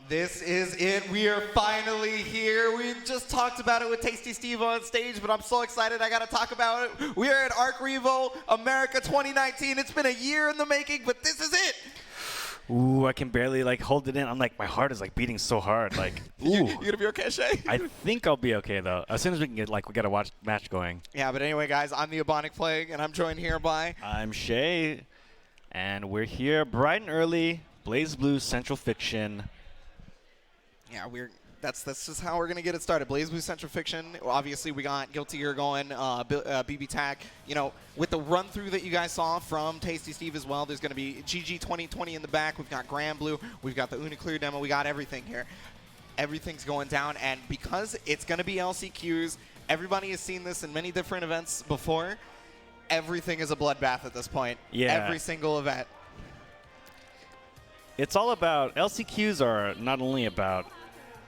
This is it. We are finally here. We just talked about it with Tasty Steve on stage, but I'm so excited I got to talk about it. We are at ArcRevo America 2019. It's been a year in the making, but this is it. Ooh, I can barely hold it in. I'm like, my heart is beating so hard. Like, ooh. You gonna be okay, Shay? I think I'll be okay though. As soon as we can get we got a match going. Yeah, but anyway, guys, I'm the Ebonic Plague, and I'm joined here by. I'm Shay, and we're here bright and early. Blaze Blue Central Fiction. Yeah, that's just how we're gonna get it started. Blaze Blue Central Fiction. Obviously, we got Guilty Gear going, BB Tag. You know, with the run through that you guys saw from Tasty Steve as well. There's gonna be GG 2020 in the back. We've got Grand Blue. We've got the Uniclear demo. We got everything here. Everything's going down, and because it's gonna be LCQs, everybody has seen this in many different events before. Everything is a bloodbath at this point. Yeah. Every single event. It's all about LCQs are not only about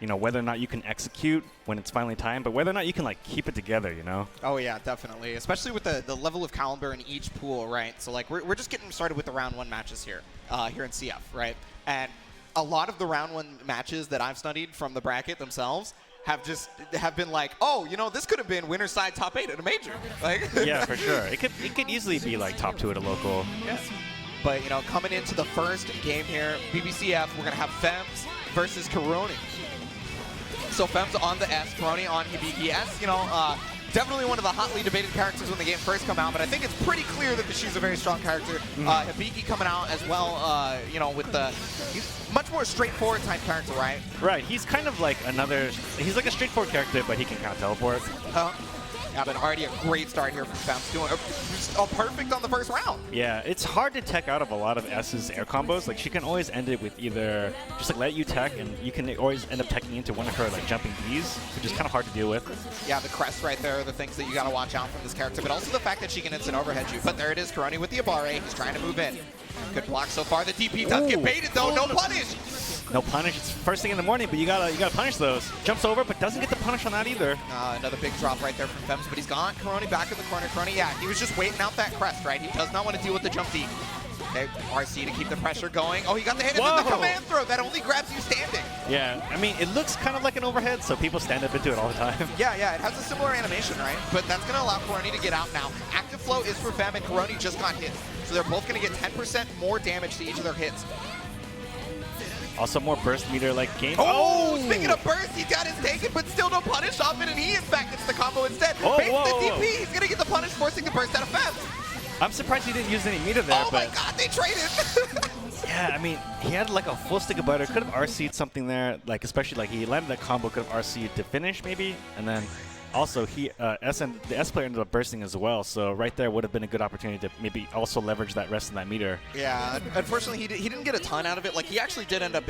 whether or not you can execute when it's finally time, but whether or not you can keep it together, Oh yeah, definitely. Especially with the level of caliber in each pool, right? So we're just getting started with the round 1 matches here in CF, right? And a lot of the round 1 matches that I've studied from the bracket themselves have been like, oh, this could have been winner side top 8 at a major. Yeah, for sure. It could easily be top 2 at a local. Yeah. But coming into the first game here, BBCF, we're gonna have Fems versus Karoni. So Fem's on the S, Karoni on Hibiki S. Definitely one of the hotly debated characters when the game first come out, but I think it's pretty clear that she's a very strong character. Hibiki coming out as well, with he's much more straightforward type character, right? Right, he's kind of he's like a straightforward character, but he can kind of teleport. Yeah, but already a great start here from Fems, doing perfect on the first round. Yeah, it's hard to tech out of a lot of S's air combos. She can always end it with either just let you tech, and you can always end up teching into one of her jumping Bs, which is kind of hard to deal with. Yeah, the crest right there are the things that you got to watch out from this character, but also the fact that she can instant overhead you. But there it is, Karoni with the Abare. He's trying to move in. Good block so far. The DP does get baited though. No punish. No punish. It's first thing in the morning, but you gotta punish those. Jumps over, but doesn't get the punish on that either. Another big drop right there from Fems, but he's gone. Karoni back in the corner. Karoni, yeah, he was just waiting out that crest, right? He does not want to deal with the jump D. Okay, RC to keep the pressure going. Oh, he got the hit into the command throw. That only grabs you standing. Yeah, I mean, it looks kind of like an overhead, so people stand up into it all the time. Yeah, it has a similar animation, right? But that's going to allow Karoni to get out now. Active flow is for Fem, and Karoni just got hit. So they're both going to get 10% more damage to each of their hits. Also more burst meter game. Oh, speaking of burst, he got his taken, but still no punish off it, and he in fact gets the combo instead. Baits the DP, he's going to get the punish, forcing the burst out of Fem. I'm surprised he didn't use any meter there. Oh my god, they traded! Yeah, I mean, he had a full stick of butter. Could have RC'd something there, especially he landed that combo, could have RC'd to finish maybe, and then also the S player ended up bursting as well, so right there would have been a good opportunity to maybe also leverage that rest in that meter. Yeah, unfortunately he didn't get a ton out of it. He actually did end up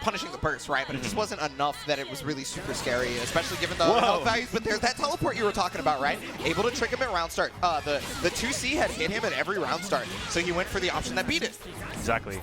punishing the burst, right? But it just wasn't enough that it was really super scary, especially given the health values. But there's that teleport you were talking about, right? Able to trick him at round start. The 2C had hit him at every round start, so he went for the option that beat it. Exactly.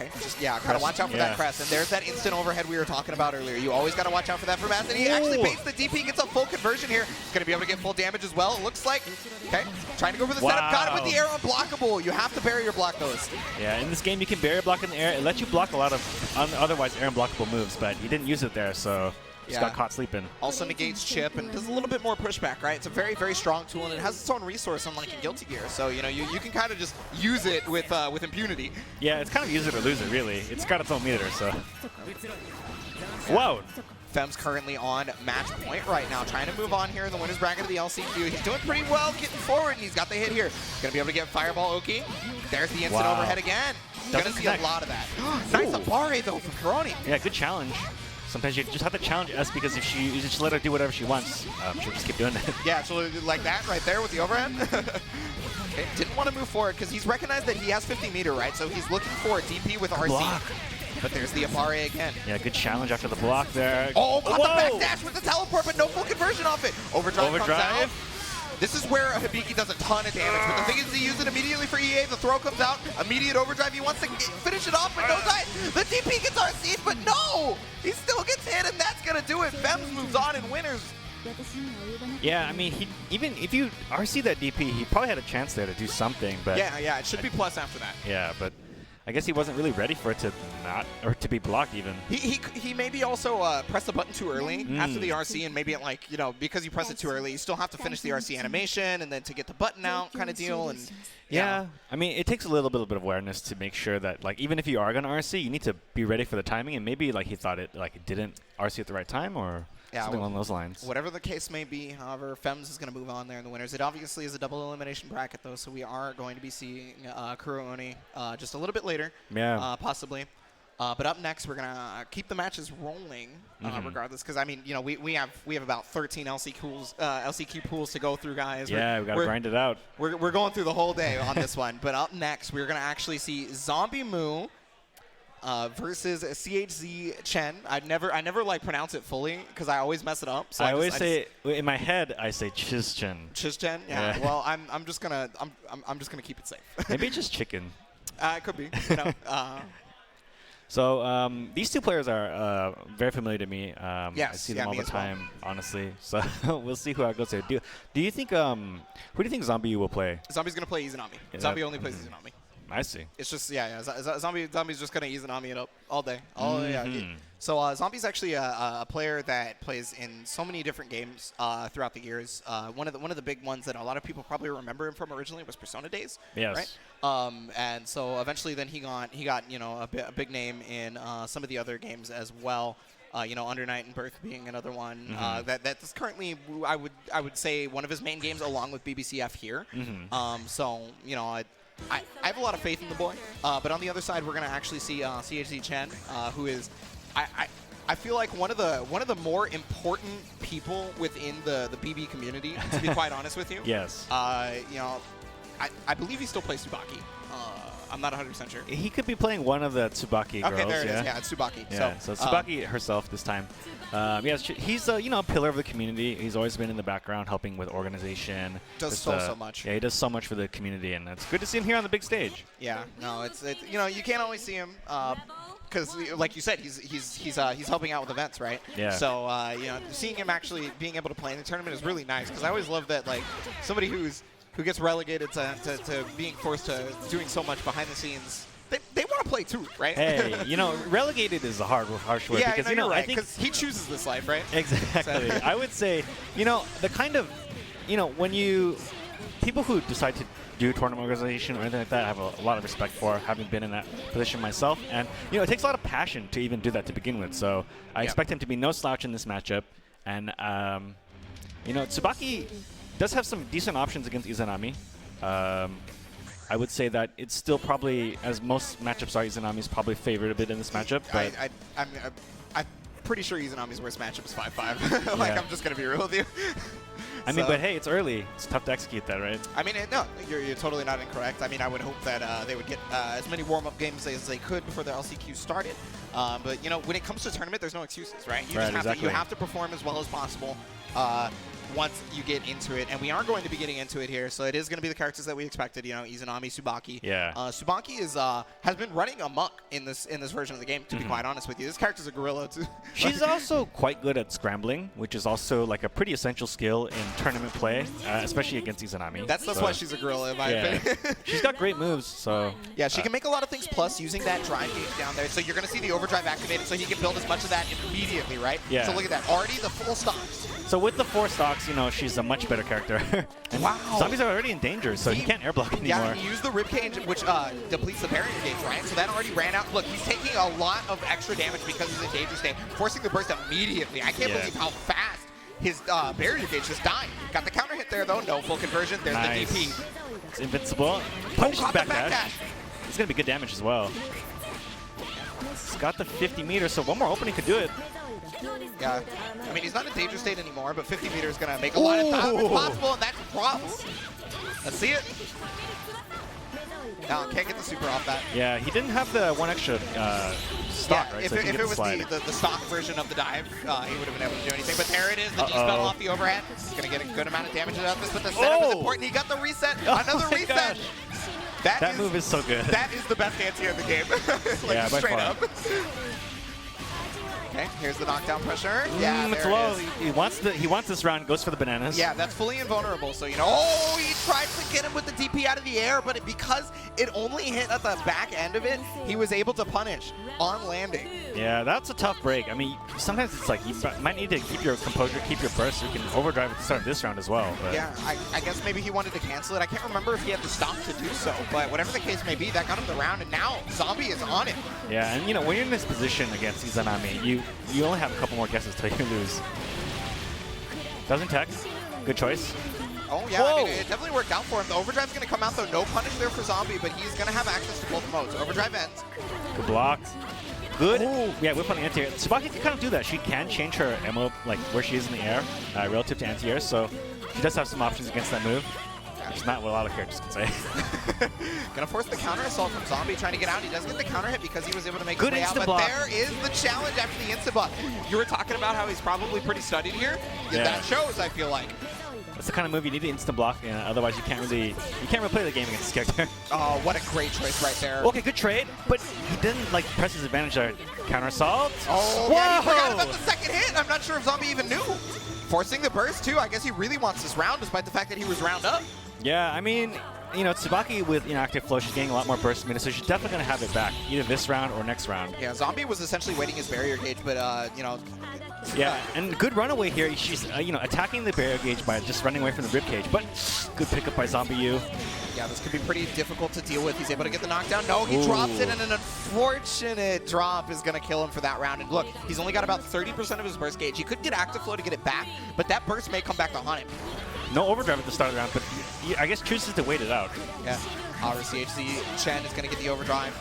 Okay, gotta watch out for that crest. And there's that instant overhead we were talking about earlier. You always gotta watch out for that from Bass. And he actually baits the DP, gets a full conversion here. He's gonna be able to get full damage as well, it looks like. Okay, trying to go for the setup. Got it with the air unblockable. You have to barrier block those. Yeah, in this game you can barrier block in the air. It lets you block a lot of otherwise air unblockable moves, but he didn't use it there, so just got caught sleeping. Also negates chip and does a little bit more pushback, right? It's a very, very strong tool, and it has its own resource unlike in Guilty Gear. So, you can kind of just use it with impunity. Yeah, it's kind of use it or lose it, really. It's got its own meter, so. Whoa! Fem's currently on match point right now, trying to move on here in the winner's bracket of the LCQ. He's doing pretty well getting forward, and he's got the hit here. Gonna be able to get Fireball Oki. There's the instant overhead again. Gonna see a lot of that. Nice Abare, though, from Karoni. Yeah, good challenge. Sometimes you just have to challenge S because if you just let her do whatever she wants, she'll just keep doing it. Yeah, so like that right there with the overhead. Okay, didn't want to move forward because he's recognized that he has 50 meter, right? So he's looking for a DP with RC. Block. But there's the Abare again. Yeah, good challenge after the block there. Oh, got the back dash with the teleport, but no full conversion off it. Overdrive comes out. This is where Hibiki does a ton of damage, but the thing is to use it immediately for EA. The throw comes out, immediate overdrive. He wants to finish it off, but no time. The DP gets RC'd, but no! He still gets hit, and that's going to do it. Fems moves on and winners. Yeah, I mean, even if you RC that DP, he probably had a chance there to do something, but yeah, it should be plus after that. Yeah, but I guess he wasn't really ready for it to not, or to be blocked even. He maybe also pressed the button too early after the RC, and maybe like, you know, because you press it too early, you still have to finish the RC animation and then to get the button out kind of deal. And yeah, I mean, it takes a little bit of awareness to make sure that, like, even if you are going to RC, you need to be ready for the timing, and maybe like he thought it like it didn't RC at the right time or something along those lines. Whatever the case may be, however, Fems is going to move on there in the winners. It obviously is a double elimination bracket, though, so we are going to be seeing Kurooni just a little bit later, possibly. But up next, we're going to keep the matches rolling regardless, because, I mean, you know, we have about 13 LCQ pools to go through, guys. Yeah, we got to grind it out. We're going through the whole day on this one. But up next, we're going to actually see Zombie Moo versus CHZ Chen. I never like pronounce it fully because I always mess it up. So I always say in my head I say Chiz Chen. Chiz Chen. Yeah. Well, I'm just gonna keep it safe. Maybe just chicken. It could be. You know. So these two players are very familiar to me. Yes, I see them all the time, well. honestly. So we'll see who goes there. Do you think who do you think Zombie will play? Zombie's gonna play Izanami. Zombie only plays Izanami. I see. It's just Zombie's just gonna Izanami it up all day. So Zombie's actually a player that plays in so many different games throughout the years. One of the big ones that a lot of people probably remember him from originally was Persona Days. Yes. Right. And so eventually then he got you know a big name in some of the other games as well. You know, Under Night and Birth being another one. That's currently I would say one of his main games along with BBCF here. So you know. I have a lot of faith in the boy, but on the other side, we're going to actually see CHZ Chen, who is, I feel like one of the more important people within the BB community, to be quite honest with you. Yes. You know, I believe he still plays Tsubaki. I'm not 100% sure. He could be playing one of the Tsubaki girls. Okay, there it is. Yeah, it's Tsubaki. Yeah, so Tsubaki herself this time. Yes, he's you know, a pillar of the community. He's always been in the background helping with organization. Does so much. Yeah, he does so much for the community, and it's good to see him here on the big stage. Yeah, no, it's you know, you can't always see him because, like you said, he's helping out with events, right? Yeah. So you know, seeing him actually being able to play in the tournament is really nice because I always love that, like, somebody who gets relegated to being forced to doing so much behind the scenes. They want to play too, right? Hey, you know, relegated is a harsh word because, you know, right, I think he chooses this life, right? Exactly. I would say, you know, the kind of, you know, when people who decide to do tournament organization or anything like that, I have a lot of respect for, having been in that position myself. And, you know, it takes a lot of passion to even do that to begin with. So I expect him to be no slouch in this matchup. And, you know, Tsubaki does have some decent options against Izanami. I would say that it's still probably, as most matchups are, Izanami's probably favored a bit in this matchup. But I'm pretty sure Izanami's worst matchup is 5-5. Like, I'm just going to be real with you. I mean, but hey, it's early. It's tough to execute that, right? I mean, no, you're totally not incorrect. I mean, I would hope that they would get as many warm-up games as they could before the LCQ started. But, you know, when it comes to tournament, there's no excuses, right? You have to perform as well as possible. Once you get into it, and we are going to be getting into it here, so it is going to be the characters that we expected. You know, Izanami, Tsubaki. Yeah. Tsubaki has been running amok in this version of the game. To be quite honest with you, this character's a gorilla too. She's also quite good at scrambling, which is also like a pretty essential skill in tournament play, especially against Izanami. That's why she's a gorilla, in my opinion. She's got great moves, so. Yeah, she can make a lot of things. Plus, using that drive gauge down there, so you're going to see the overdrive activated, so he can build as much of that immediately, right? Yeah. So look at that, already the full stocks. So with the 4 stocks, you know, she's a much better character. And wow. Zombies are already in danger, so he can't airblock anymore. Yeah, he used the rib cage, which depletes the barrier gauge, right? So that already ran out. Look, he's taking a lot of extra damage because he's in danger state, forcing the burst immediately. I can't believe how fast his barrier gauge just died. Got the counter hit there, though. No full conversion. There's the DP. It's invincible. Punishes back dash. It's going to be good damage as well. It's got the 50 meters, so one more opening could do it. Yeah, I mean, he's not in danger state anymore, but 50 meters is going to make a lot of time possible, and that's a problem. Let's see it. No, can't get the super off that. Yeah, he didn't have the one extra stock, right? If, so if it was the stock version of the dive, he would have been able to do anything. But there it is, the G-spell off the overhead. He's going to get a good amount of damage out of this, but the setup is important. He got the reset, another reset. Gosh. That move is so good. That is the best anti in the game. Like, yeah, straight up. Okay, here's the knockdown pressure. Yeah, it's there low. it is. He wants this round. Goes for the bananas. Yeah, that's fully invulnerable. So, you know, oh, he tried to get him with the DP out of the air, but because it only hit at the back end of it, he was able to punish on landing. Yeah, that's a tough break. I mean, sometimes it's like you might need to keep your composure, keep your burst, so you can overdrive at the start of this round as well. But. Yeah, I guess maybe he wanted to cancel it. I can't remember if he had to stop to do so, but whatever the case may be, that got him the round, and now Zombie is on it. Yeah, and you know, when you're in this position against Izanami, you only have a couple more guesses till you lose. Doesn't tech. Good choice. Oh, yeah, I mean, it definitely worked out for him. The overdrive's going to come out, though. No punish there for Zombie, but he's going to have access to both modes. Overdrive ends. Good block. Good. Ooh. Yeah, whip on the anti-air. Tsubaki can kind of do that. She can change her ammo, like where she is in the air, relative to anti-air, so she does have some options against that move. It's not what a lot of characters can say. Gonna force the counter assault from Zombie, trying to get out. He does get the counter hit because he was able to make good his way out, but block. there is the challenge after the instant block. You were talking about how he's probably pretty studied here. Yeah. That shows, I feel like. That's the kind of move you need to instant block, otherwise you can't really play the game against this character. Oh, what a great choice right there. Okay, good trade, but he didn't like press his advantage there. Counter assault. Oh, yeah, he forgot about the second hit. I'm not sure if Zombie even knew. Forcing the burst too. I guess he really wants this round, despite the fact that he was round up. Yeah, I mean, you know, Tsubaki with active flow, she's getting a lot more burst minutes, so she's definitely going to have it back, either this round or next round. Yeah, Zombie was essentially waiting his barrier gauge, but, you know... Yeah, and good runaway here. She's, you know, attacking the barrier gauge by just running away from the rib cage, but good pickup by Zombie U. Yeah, this could be pretty difficult to deal with. He's able to get the knockdown. No, he drops it, and an unfortunate drop is going to kill him for that round. And look, he's only got about 30% of his burst gauge. He could get active flow to get it back, but that burst may come back to haunt him. No overdrive at the start of the round, but I guess chooses to wait it out. Yeah, our CHC Chen is going to get the overdrive.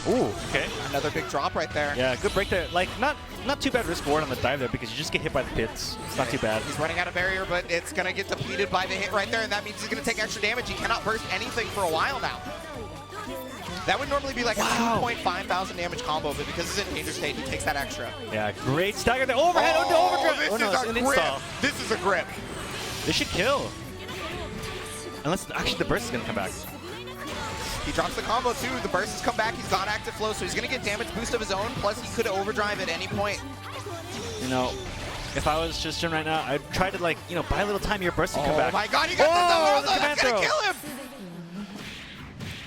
Ooh, okay. Another big drop right there. Yeah, good break there. Like, not too bad risk reward on the dive there because you just get hit by the pits. It's not too bad. He's running out of barrier, but it's going to get depleted by the hit right there, and that means he's going to take extra damage. He cannot burst anything for a while now. That would normally be like a 2.5 thousand damage combo, but because he's in danger state, he takes that extra. Yeah, great stagger there. Overhead onto overdrive. This is a grip. This is a grip. This should kill. Unless, actually, the burst is going to come back. He drops the combo too. The burst has come back. He's got active flow, so he's going to get damage boost of his own. Plus, he could overdrive at any point. You know, if I was just Jim right now, I'd try to, like, you know, buy a little time your burst and come back. Oh my god, he got the command that's going throw. to kill him.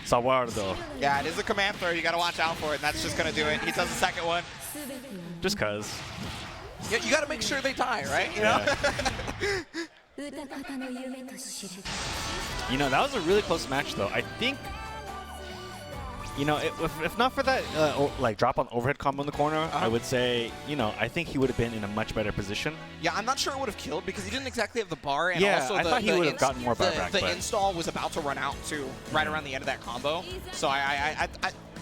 Sawardo. Yeah, it is a command throw. You got to watch out for it, and that's just going to do it. He does the second one. Just cause. Yeah, you got to make sure they die, right? You know? You know, that was a really close match, though. I think, you know, if not for that, like, drop on overhead combo in the corner, I would say, you know, I think he would have been in a much better position. Yeah, I'm not sure it would have killed because he didn't exactly have the bar, and yeah, also I thought he would have gotten more bar back. The install was about to run out, too, right around the end of that combo. So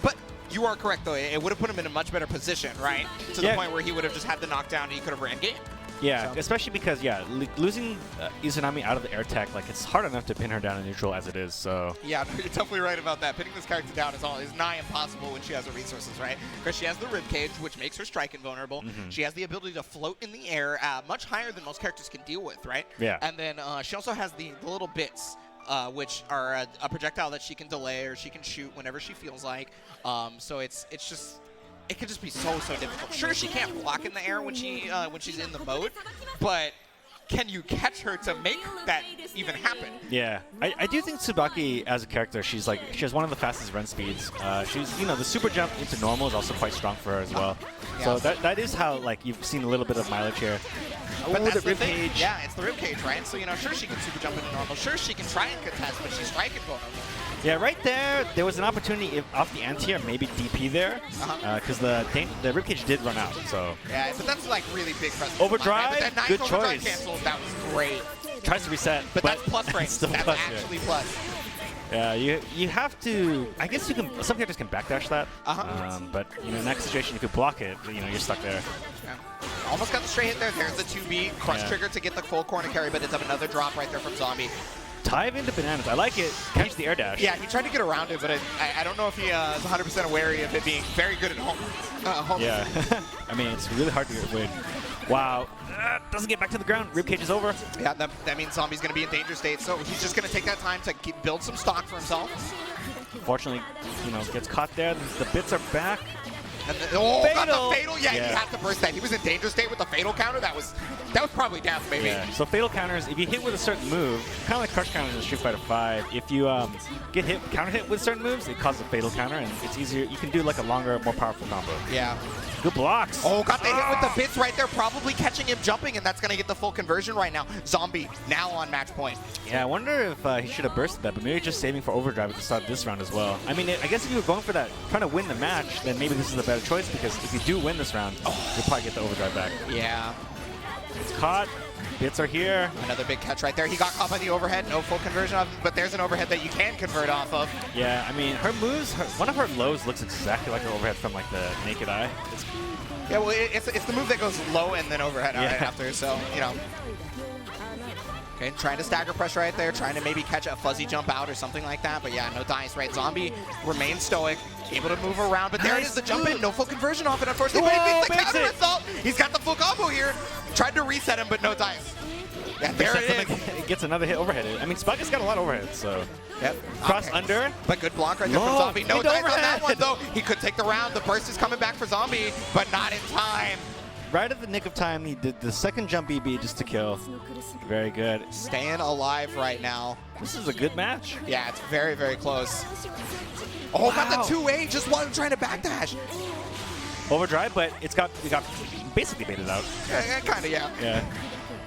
but you are correct, though. It would have put him in a much better position, right? To the point where he would have just had the knockdown and he could have ran game. Yeah, so. Especially because, yeah, losing Izanami out of the air tech, like, it's hard enough to pin her down in neutral as it is, so. Yeah, no, you're definitely right about that. Pinning this character down is nigh impossible when she has the resources, right? Because she has the rib cage, which makes her strike invulnerable. She has the ability to float in the air much higher than most characters can deal with, right? Yeah. And then she also has the little bits, which are a projectile that she can delay or she can shoot whenever she feels like. So it's just... It could just be so difficult. Sure, she can't block in the air when she's in the mode, but can you catch her to make that even happen? Yeah, I do think Tsubaki as a character, she has one of the fastest run speeds. She's, you know, the super jump into normal is also quite strong for her as well. Yeah. So that is how, like, you've seen a little bit of mileage here. But that's the rib cage. Yeah, it's the rib cage, right? So, you know, sure, she can super jump into normal. Sure, she can try and contest, but she's striking vulnerable. Yeah, right there was an opportunity off the anti-air, maybe DP there, because the ribcage did run out. So yeah, but that's like really big presence. Overdrive, nice good overdrive choice. Canceled, that was great. Tries to reset, but that's plus range. That's plus, actually plus. Yeah, you have to. I guess you can. Some characters can backdash that. But you know, in that situation, if you block it, you know, you're stuck there. Yeah. Almost got the straight hit there. There's the 2B crush trigger to get the full corner carry, but it's up another drop right there from Zombie. Dive into bananas. I like it. Catch the air dash. Yeah, he tried to get around it, but I don't know if he is 100% wary of it being very good at home. Yeah. I mean, it's really hard to get win. Wow. Doesn't get back to the ground. Ribcage is over. Yeah, that means Zombie's going to be in danger state, so he's just going to take that time to build some stock for himself. Fortunately, you know, gets caught there. The bits are back. And got Fatal. the fatal. Yeah, he had to burst that. He was in danger state with the fatal counter. That was probably death, maybe. Yeah. So fatal counters, if you hit with a certain move, kind of like crush counters in Street Fighter V, if you get hit, counter hit with certain moves, it causes a fatal counter, and it's easier. You can do like a longer, more powerful combo. Yeah. Good blocks. Oh, got the hit with the bits right there, probably catching him jumping, and that's going to get the full conversion right now. Zombie now on match point. Yeah, I wonder if he should have bursted that, but maybe just saving for overdrive at the start of this round as well. I mean, I guess if you were going for that, trying to win the match, then maybe this is a better choice, because if you do win this round, you'll probably get the overdrive back. Yeah. It's caught. Bits are here. Another big catch right there. He got caught by the overhead. No full conversion of him, but there's an overhead that you can convert off of. Yeah, I mean, her moves, one of her lows looks exactly like her overhead from like the naked eye. Yeah, well, it's the move that goes low and then overhead right after, so, you know. Okay, trying to stagger pressure right there, trying to maybe catch a fuzzy jump out or something like that, but yeah, no dice, right? Zombie remains stoic, able to move around, but there it is, the jump in, no full conversion off it, unfortunately, but he beats the counter assault. He's got the full combo here. Tried to reset him, but no dice. Yeah, there it is. It gets another hit overhead. I mean, Spike's got a lot of overhead, so. Yep. Cross under. But good block right there from Zombie. No dice on that one, though. He could take the round. The burst is coming back for Zombie, but not in time. Right at the nick of time, he did the second jump BB just to kill. Very good. Staying alive right now. This is a good match. Yeah, it's very, very close. Oh, got the 2A just while trying to backdash. Overdrive, but we got basically baited out. Yeah, kind of, yeah. Yeah.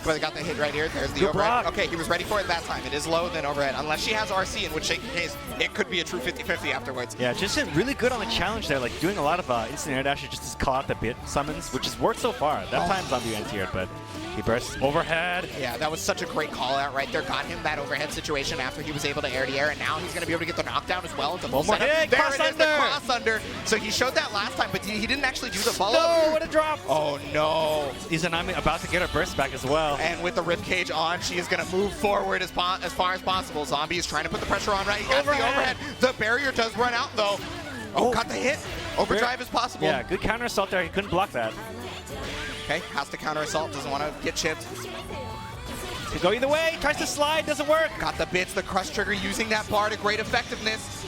But they got the hit right here. There's the Good overhead. block. Okay, he was ready for it that time. It is low, then overhead. Unless she has RC, in which case it could be a true 50-50 afterwards. Yeah, just really good on the challenge there, like doing a lot of instant air dashes just to call out the bit summons, which has worked so far. That time Zombie anti-aired, but he bursts overhead. Yeah, that was such a great call out right there. Got him that overhead situation after he was able to air to air, and now he's going to be able to get the knockdown as well. One more hit, there cross it is, under. the cross under. So he showed that last time, but he didn't actually do the follow. No, what a drop. Oh, no. Izanami about to get her burst back as well. And with the ribcage on, she is going to move forward as far as possible. Zombie is trying to put the pressure on, right? He got the overhead. The barrier does run out, though. Oh, got the hit. Overdrive is possible. Yeah, good counter assault there. He couldn't block that. Okay, has to counter assault. Doesn't want to get chipped. Could go either way. Tries to slide. Doesn't work. Got the bits, the crush trigger, using that bar to great effectiveness.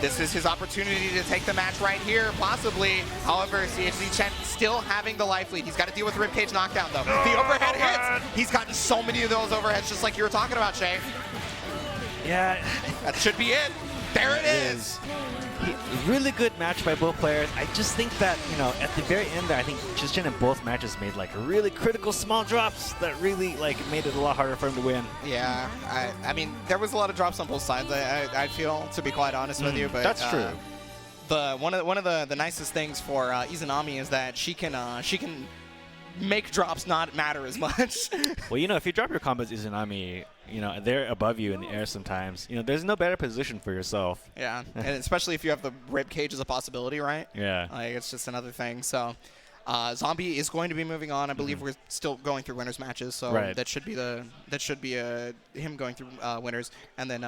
This is his opportunity to take the match right here, possibly. However, CHZ Chen still having the life lead. He's got to deal with ribcage knockdown, though. The overhead hits. He's gotten so many of those overheads, just like you were talking about, Shay. Yeah. That should be it. There it is. Really good match by both players. I just think that, you know, at the very end there, I think Chen in both matches made like really critical small drops that really like made it a lot harder for him to win. Yeah, I mean, there was a lot of drops on both sides, I feel, to be quite honest with you. But that's true. One of the nicest things for Izanami is that she can make drops not matter as much. Well, you know, if you drop your combos Izanami, you know, they're above you in the air sometimes. You know, there's no better position for yourself. Yeah, and especially if you have the rib cage as a possibility, right? Yeah. Like, it's just another thing. So, Zombie is going to be moving on. I believe we're still going through winners matches, so that should be him going through winners, and then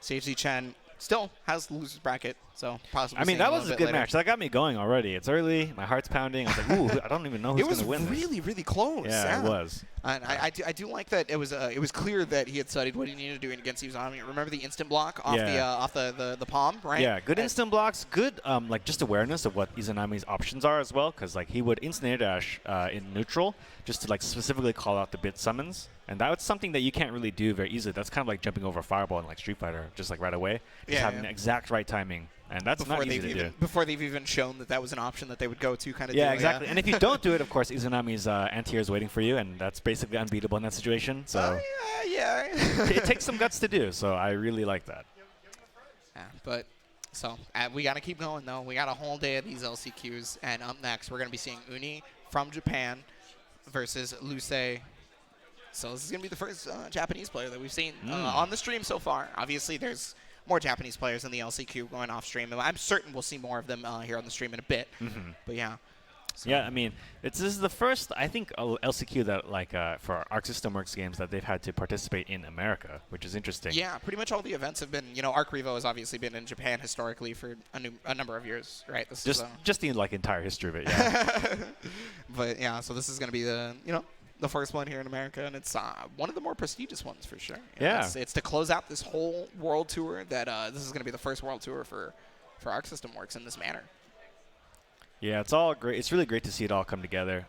CHZ Chen still has the losers bracket, so possibly. I mean, that was a good match. That got me going already. It's early. My heart's pounding. I was like, ooh, I don't even know who's going to win. It was really, really close. Yeah, it was. And I do like that it was clear that he had studied what he needed to do against Izanami. Remember the instant block off the palm, right? Yeah, good instant blocks. Good like just awareness of what Izanami's options are as well, because like he would instant air dash in neutral just to like specifically call out the bit summons. And that's something that you can't really do very easily. That's kind of like jumping over a fireball in like Street Fighter, just like right away. Just having the exact right timing. And that's not easy to do. Before they've even shown that was an option that they would go to kind of Yeah, exactly. And if you don't do it, of course, Izanami's anti-air is waiting for you, and that's basically unbeatable in that situation. So yeah. It takes some guts to do, so I really like that. Yeah, but so we got to keep going, though. We got a whole day of these LCQs, and up next, we're going to be seeing Uni from Japan versus Luce. So this is going to be the first Japanese player that we've seen on the stream so far. Obviously, there's more Japanese players in the LCQ going off stream. I'm certain we'll see more of them here on the stream in a bit. But yeah. So. Yeah, I mean, this is the first, I think, LCQ that, like, for Arc System Works games that they've had to participate in America, which is interesting. Yeah, pretty much all the events have been, you know, ArcRevo has obviously been in Japan historically for a number of years, right? This just the, like, entire history of it, yeah. But, yeah, so this is going to be the, you know, the first one here in America, and it's one of the more prestigious ones for sure. Yeah. It's to close out this whole world tour that this is going to be the first world tour for Arc System Works in this manner. Yeah, it's all great. It's really great to see it all come together.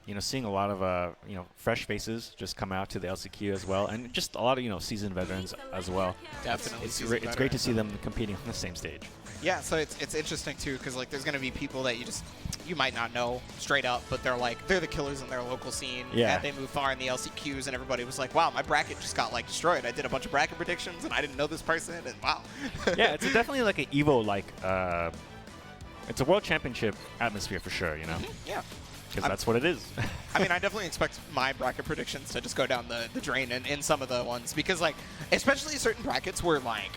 You know, seeing a lot of fresh faces just come out to the LCQ as well, and just a lot of seasoned veterans as well. Definitely, it's great to see them competing on the same stage. Yeah, so it's interesting too, because like there's gonna be people that you might not know straight up, but they're the killers in their local scene. Yeah. And they move far in the LCQs, and everybody was like, wow, my bracket just got like destroyed. I did a bunch of bracket predictions, and I didn't know this person, and wow. Yeah, it's definitely like an Evo it's a world championship atmosphere for sure. Yeah. Because that's what it is. I mean, I definitely expect my bracket predictions to just go down the drain in some of the ones, because like especially certain brackets were like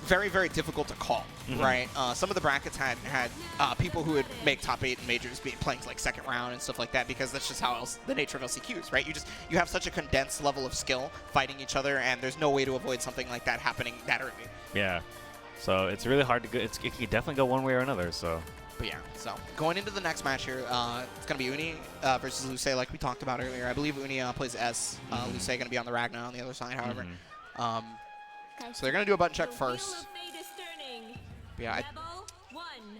very, very difficult to call, right? Some of the brackets had people who would make top 8 in majors playing like second round and stuff like that, because that's just how the nature of LCQs, right? You have such a condensed level of skill fighting each other, and there's no way to avoid something like that happening that early. Yeah. So it's really hard to go. It can definitely go one way or another. So. But yeah, so going into the next match here, it's going to be Uni versus Luce, like we talked about earlier. I believe Uni plays S. Luce going to be on the Ragnar on the other side, however. So they're going to do a button check first. But yeah,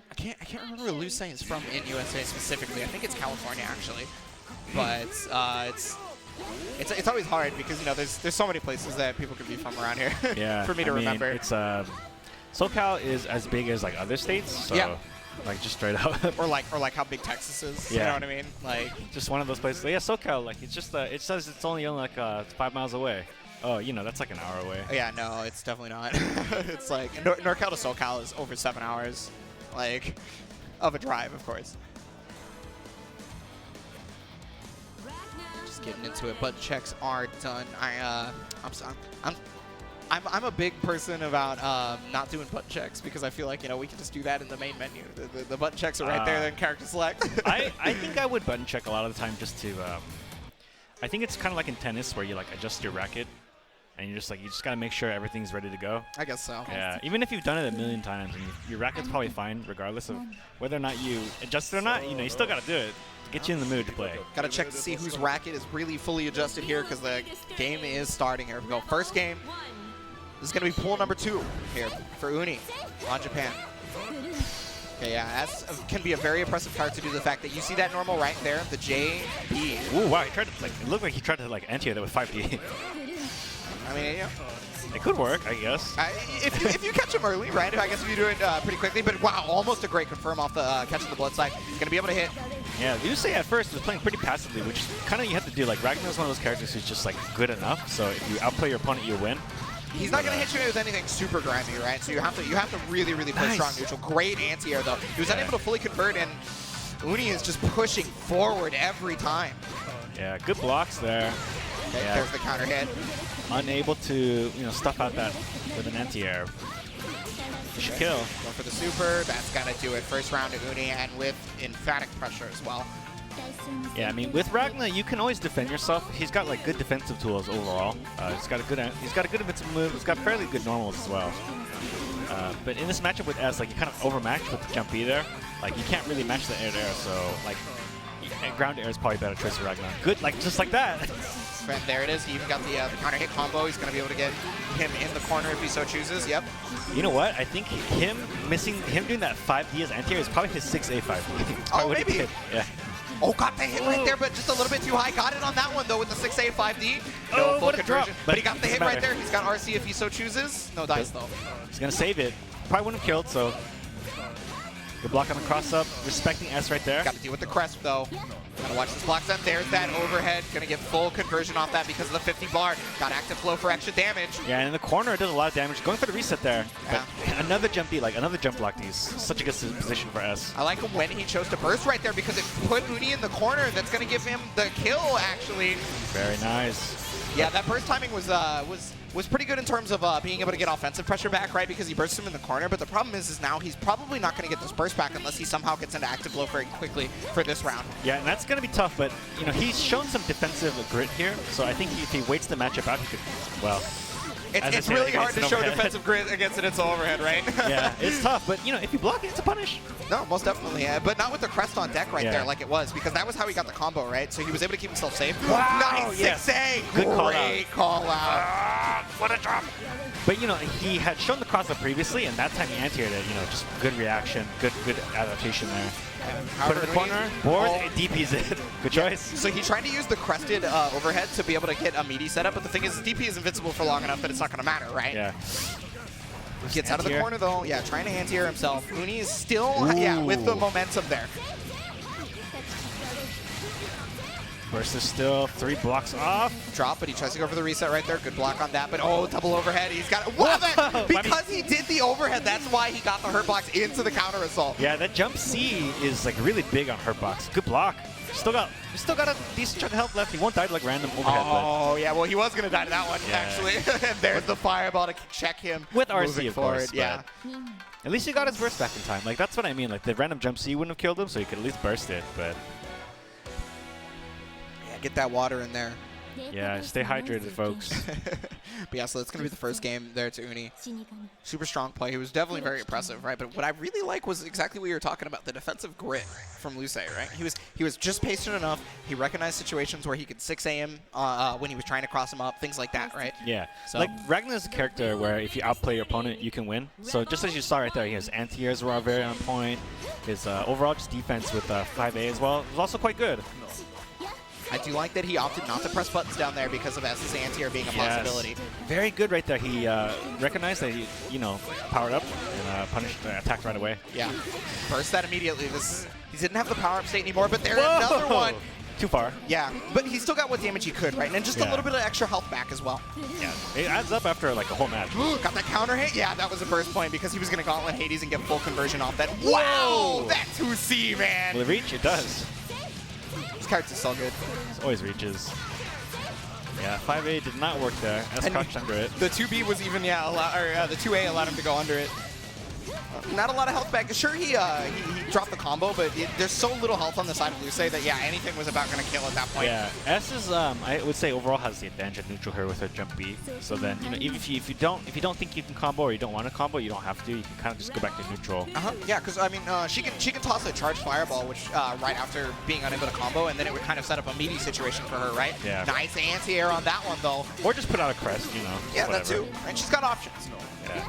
I can't remember where Luce is from in USA specifically. I think it's California actually. But it's always hard because there's so many places that people could be from around here. Yeah, for me to remember. It's SoCal is as big as like other states. So. Yeah. Like just straight up. or like how big Texas is. Yeah. You know what I mean? Like just one of those places. Yeah, SoCal. Like it's just it says it's only like 5 miles away. Oh, that's like an hour away. Yeah, no, it's definitely not. It's like NorCal to SoCal is over 7 hours, like of a drive, of course. Just getting into it. Button checks are done. I'm a big person about not doing button checks, because I feel like we can just do that in the main menu. The button checks are right there, then character select. I think I would button check a lot of the time just to. I think it's kind of like in tennis where you like adjust your racket, and you just gotta make sure everything's ready to go. I guess so. Yeah, even if you've done it a million times and your racket's probably fine, regardless of whether or not you adjust it or not. You still gotta do it to get you in the mood to play. Gotta check to see whose racket is really fully adjusted here, because the game is starting. Here we go. First game. This is going to be pool number 2 here for Uni on Japan. Okay, yeah, that can be a very impressive card to do the fact that you see that normal right there, the JB. Ooh, wow, it looked like he tried to anti that with 5D. I mean, yeah. It could work, I guess. If you catch him early, right? I guess if you do it pretty quickly. But wow, almost a great confirm off the catching the blood side. He's going to be able to hit. Yeah, you say at first was playing pretty passively, which kind of you have to do. Like Ragnar's one of those characters who's just like good enough. So if you outplay your opponent, you win. He's not going to hit you with anything super grimy, right? So you have to really play strong neutral. Great anti-air though. He was unable to fully convert, and Uni is just pushing forward every time. Yeah, good blocks there. Okay, yeah. There's the counter hit. Unable to stuff out that with an anti-air. You should kill. Go for the super. That's got to do it. First round to Uni, and with emphatic pressure as well. Yeah, I mean, with Ragnar, you can always defend yourself. He's got like good defensive tools overall. He's got a good defensive move. He's got fairly good normals as well. But in this matchup with S, like you kind of overmatched with the jump B there. Like you can't really match the air to air, so like ground to air is probably a better choice for Ragnar. Good, like just like that. And there it is. He even got the counter hit combo. He's going to be able to get him in the corner if he so chooses. Yep. You know what? I think him doing that 5D as anti-air is probably his 6A 5D. Oh, maybe. Yeah. Oh, got the hit right there, but just a little bit too high. Got it on that one, though, with the 6A 5D. No full conversion. But he got the hit right there. He's got RC if he so chooses. No dice, though. He's going to save it. Probably wouldn't have killed, so good block on the cross-up. Respecting S right there. Got to deal with the crest, though. Gotta watch this block set. There's that overhead. Gonna get full conversion off that because of the 50 bar. Got active flow for extra damage. Yeah, and in the corner it does a lot of damage. Going for the reset there. Yeah. But another jump B, like another jump block. He's such a good position for S. I like him when he chose to burst right there because it put Uni in the corner. That's gonna give him the kill, actually. Very nice. Yeah, that burst timing was pretty good in terms of being able to get offensive pressure back, right? Because he bursts him in the corner. But the problem is now he's probably not going to get this burst back unless he somehow gets into active blow very quickly for this round. Yeah, and that's going to be tough. But he's shown some defensive grit here. So I think if he waits the matchup out, he could. Well, it's really hard to show defensive grit against an Itzel overhead, right? Yeah, it's tough. But if you block it, it's a punish. No, most definitely. Yeah. But not with the crest on deck right there like it was, because that was how he got the combo, right? So he was able to keep himself safe. Wow, nice yes. 6A. Good Great call out. What a drop. But he had shown the cross up previously, and that time he anti-aired it. Just good reaction, good adaptation there. Put it in the corner. Board. DP's it. Good choice. So he tried to use the crested overhead to be able to get a meaty setup, but the thing is, DP is invincible for long enough that it's not going to matter, right? Yeah. Gets out of the corner, though. Yeah, trying to anti-air himself. Uni is still, with the momentum there. Versus still 3 blocks off. Drop, but he tries to go for the reset right there. Good block on that, but double overhead. He's got it. Because he did the overhead, that's why he got the hurt box into the counter assault. Yeah, that jump C is like really big on hurt box. Good block. Still got a decent chunk of health left. He won't die to like random overhead. Oh, yeah, well, he was going to die to that one, actually. And there's the fireball to check him. With RC, of course. Yeah. At least he got his burst back in time. Like, that's what I mean. Like, the random jump C wouldn't have killed him, so he could at least burst it, but... Get that water in there. Yeah, stay hydrated, folks. But yeah, so that's going to be the first game there to Uni. Super strong play. He was definitely very impressive, right? But what I really like was exactly what you were talking about, the defensive grit from Luce, right? He was just patient enough. He recognized situations where he could 6A him when he was trying to cross him up, things like that, right? Yeah. So. Like, Ragnar is a character where if you outplay your opponent, you can win. So just as you saw right there, his anti-airs were very on point. His overall just defense with 5A as well was also quite good. I do like that he opted not to press buttons down there because of S's anti-air being a possibility. Very good right there. He recognized that he, powered up and attacked right away. Yeah. Burst that immediately. He didn't have the power-up state anymore, but there's another one. Too far. Yeah, but he still got what damage he could, right? And just a little bit of extra health back as well. Yeah, it adds up after like a whole match. Got that counter hit? Yeah, that was a burst point because he was going to Gauntlet Hades and get full conversion off that. Wow! That's 2C, man! Will it reach? It does. This character's so good. It always reaches. Yeah, 5A did not work there. S crouched under it. The 2B was even, the 2A allowed him to go under it. Not a lot of health back. Sure, he dropped the combo, but there's so little health on the side of Luce that, yeah, anything was about going to kill at that point. Yeah, S is, I would say, overall has the advantage of neutral her with her jump B. So then, even if you don't think you can combo or you don't want to combo, you don't have to. You can kind of just go back to neutral. Yeah, because I mean, she can toss a charged fireball, which right after being unable to combo, and then it would kind of set up a meaty situation for her, right? Yeah. Nice anti-air on that one though. Or just put out a crest, Yeah, whatever. that too. And she's got options. Yeah.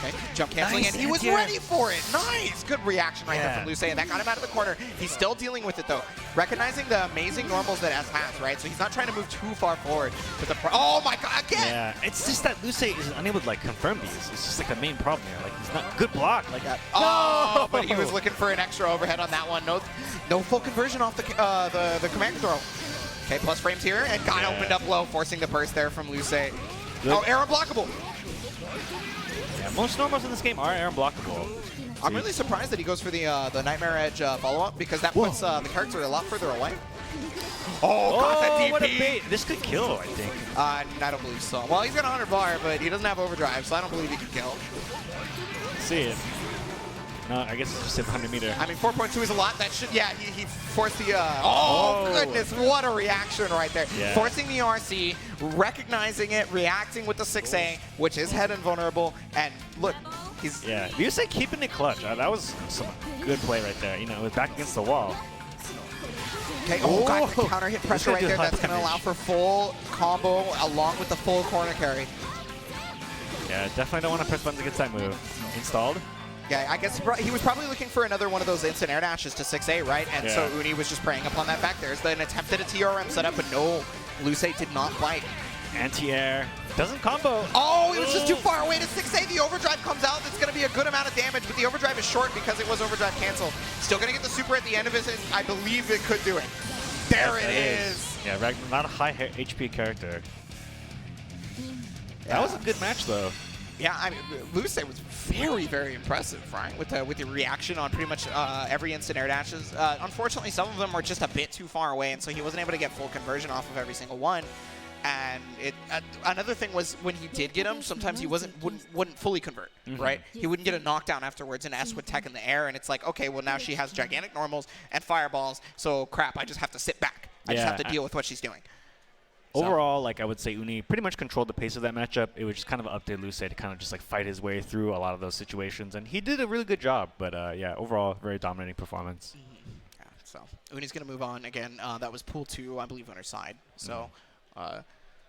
Okay, jump canceling, Nice and he was anti-air. ready for it. Nice, good reaction right there from Luce, and that got him out of the corner. He's still dealing with it though, recognizing the amazing normals that S has, right? So he's not trying to move too far forward. Oh my God, again! Yeah, it's just that Luce is unable to like confirm these. It's just like the main problem here. Like he's not good block. Like that. Oh, but he was looking for an extra overhead on that one. No full conversion off the command throw. Okay, plus frames here, and got opened up low, forcing the burst there from Luce. Oh, air unblockable. Yeah, most normals in this game are air unblockable. I'm really surprised that he goes for the Nightmare Edge follow-up because that puts the character a lot further away. Oh, got that DP. What a bait. This could kill, I think. I don't believe so. Well, he's got 100 bar, but he doesn't have overdrive, so I don't believe he can kill. Let's see it. No, I guess it's just 700 meter. I mean, 4.2 is a lot. That should, yeah, he forced the, oh, goodness, what a reaction right there. Yeah. Forcing the RC, recognizing it, reacting with the 6A, which is head invulnerable, and look, he's... Yeah, you say keeping it clutch. That was some good play right there. It was back against the wall. Okay, got the counter hit pressure right there. That's going to allow for full combo along with the full corner carry. Yeah, definitely don't want to press buttons against that move. Installed. Yeah, I guess he was probably looking for another one of those instant air dashes to 6A, right? And so Uni was just preying upon that back. There's an attempt at a TRM setup, but no, Luce did not bite. Anti-air. Doesn't combo. Oh, it was just too far away to 6A. The overdrive comes out. It's going to be a good amount of damage, but the overdrive is short because it was overdrive canceled. Still going to get the super at the end of it, and I believe it could do it. There it is. Yeah, Ragnar, not a high HP character. That was a good match, though. Yeah, I mean, Luce was very, very impressive, right? With the reaction on pretty much every instant air dashes. Unfortunately, some of them were just a bit too far away, and so he wasn't able to get full conversion off of every single one. And another thing was when he did get them, sometimes he wouldn't fully convert, right? He wouldn't get a knockdown afterwards, and S would tech in the air, and it's like, okay, well now she has gigantic normals and fireballs, so crap, I just have to sit back. I just have to deal with what she's doing. Overall, like I would say, Uni pretty much controlled the pace of that matchup. It was just kind of up to Luce to kind of just like fight his way through a lot of those situations, and he did a really good job. But yeah, overall, very dominating performance. Yeah, so Uni's gonna move on again. That was pool 2, I believe, on her side. So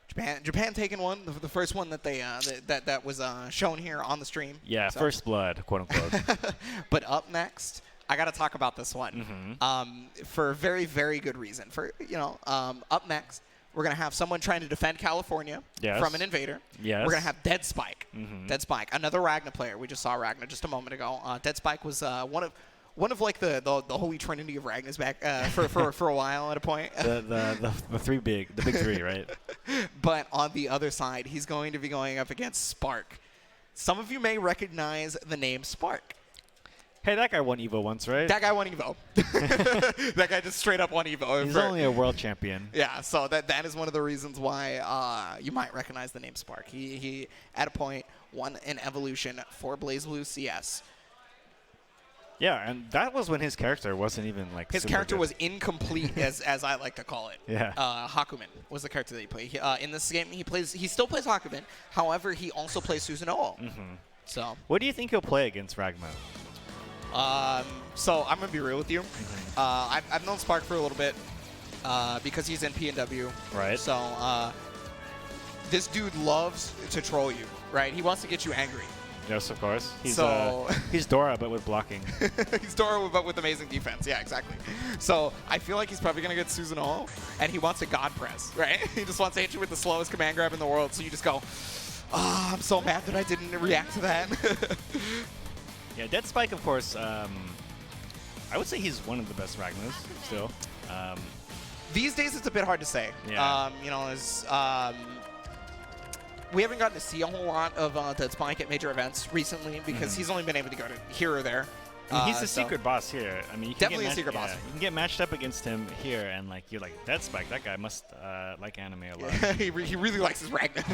Japan taking one, the first one that they that was shown here on the stream. Yeah, so. first blood, quote unquote. But up next, I got to talk about this one for a very, very good reason. Up next, we're going to have someone trying to defend California from an invader. Yes. We're going to have Dead Spike. Dead Spike, another Ragna player. We just saw Ragna just a moment ago. Dead Spike was one of like the holy trinity of Ragnas back for a while at a point. The big three, right? But on the other side, he's going to be going up against Spark. Some of you may recognize the name Spark. Hey, that guy won Evo once, right? That guy won Evo. That guy just straight up won Evo. He's only a world champion. Yeah, so that is one of the reasons why you might recognize the name Spark. He at a point won an evolution for BlazBlue CS. Yeah, and that was when his character wasn't even like. His character was incomplete, as I like to call it. Yeah. Hakumen was the character that he played. In this game, he still plays Hakumen. However, he also plays Susanoo. So. What do you think he'll play against Ragma? So I'm gonna be real with you. I've known Spark for a little bit because he's in P&W. Right. So this dude loves to troll you. Right. He wants to get you angry. Yes, of course. He's Dora, but with blocking. He's Dora, but with amazing defense. Yeah, exactly. So I feel like he's probably going to get Susanoo, and he wants a God press, right? He just wants to hit you with the slowest command grab in the world, so you just go, oh, I'm so mad that I didn't react to that. Yeah, Dead Spike, of course, I would say he's one of the best Ragnas still. These days, it's a bit hard to say. Yeah. We haven't gotten to see a whole lot of Dead Spike at major events recently because he's only been able to go to here or there. He's the secret boss here. I mean, you can definitely a secret boss. You can get matched up against him here, and like you're like Dead Spike. That guy must like anime a lot. He really likes his Ragnar.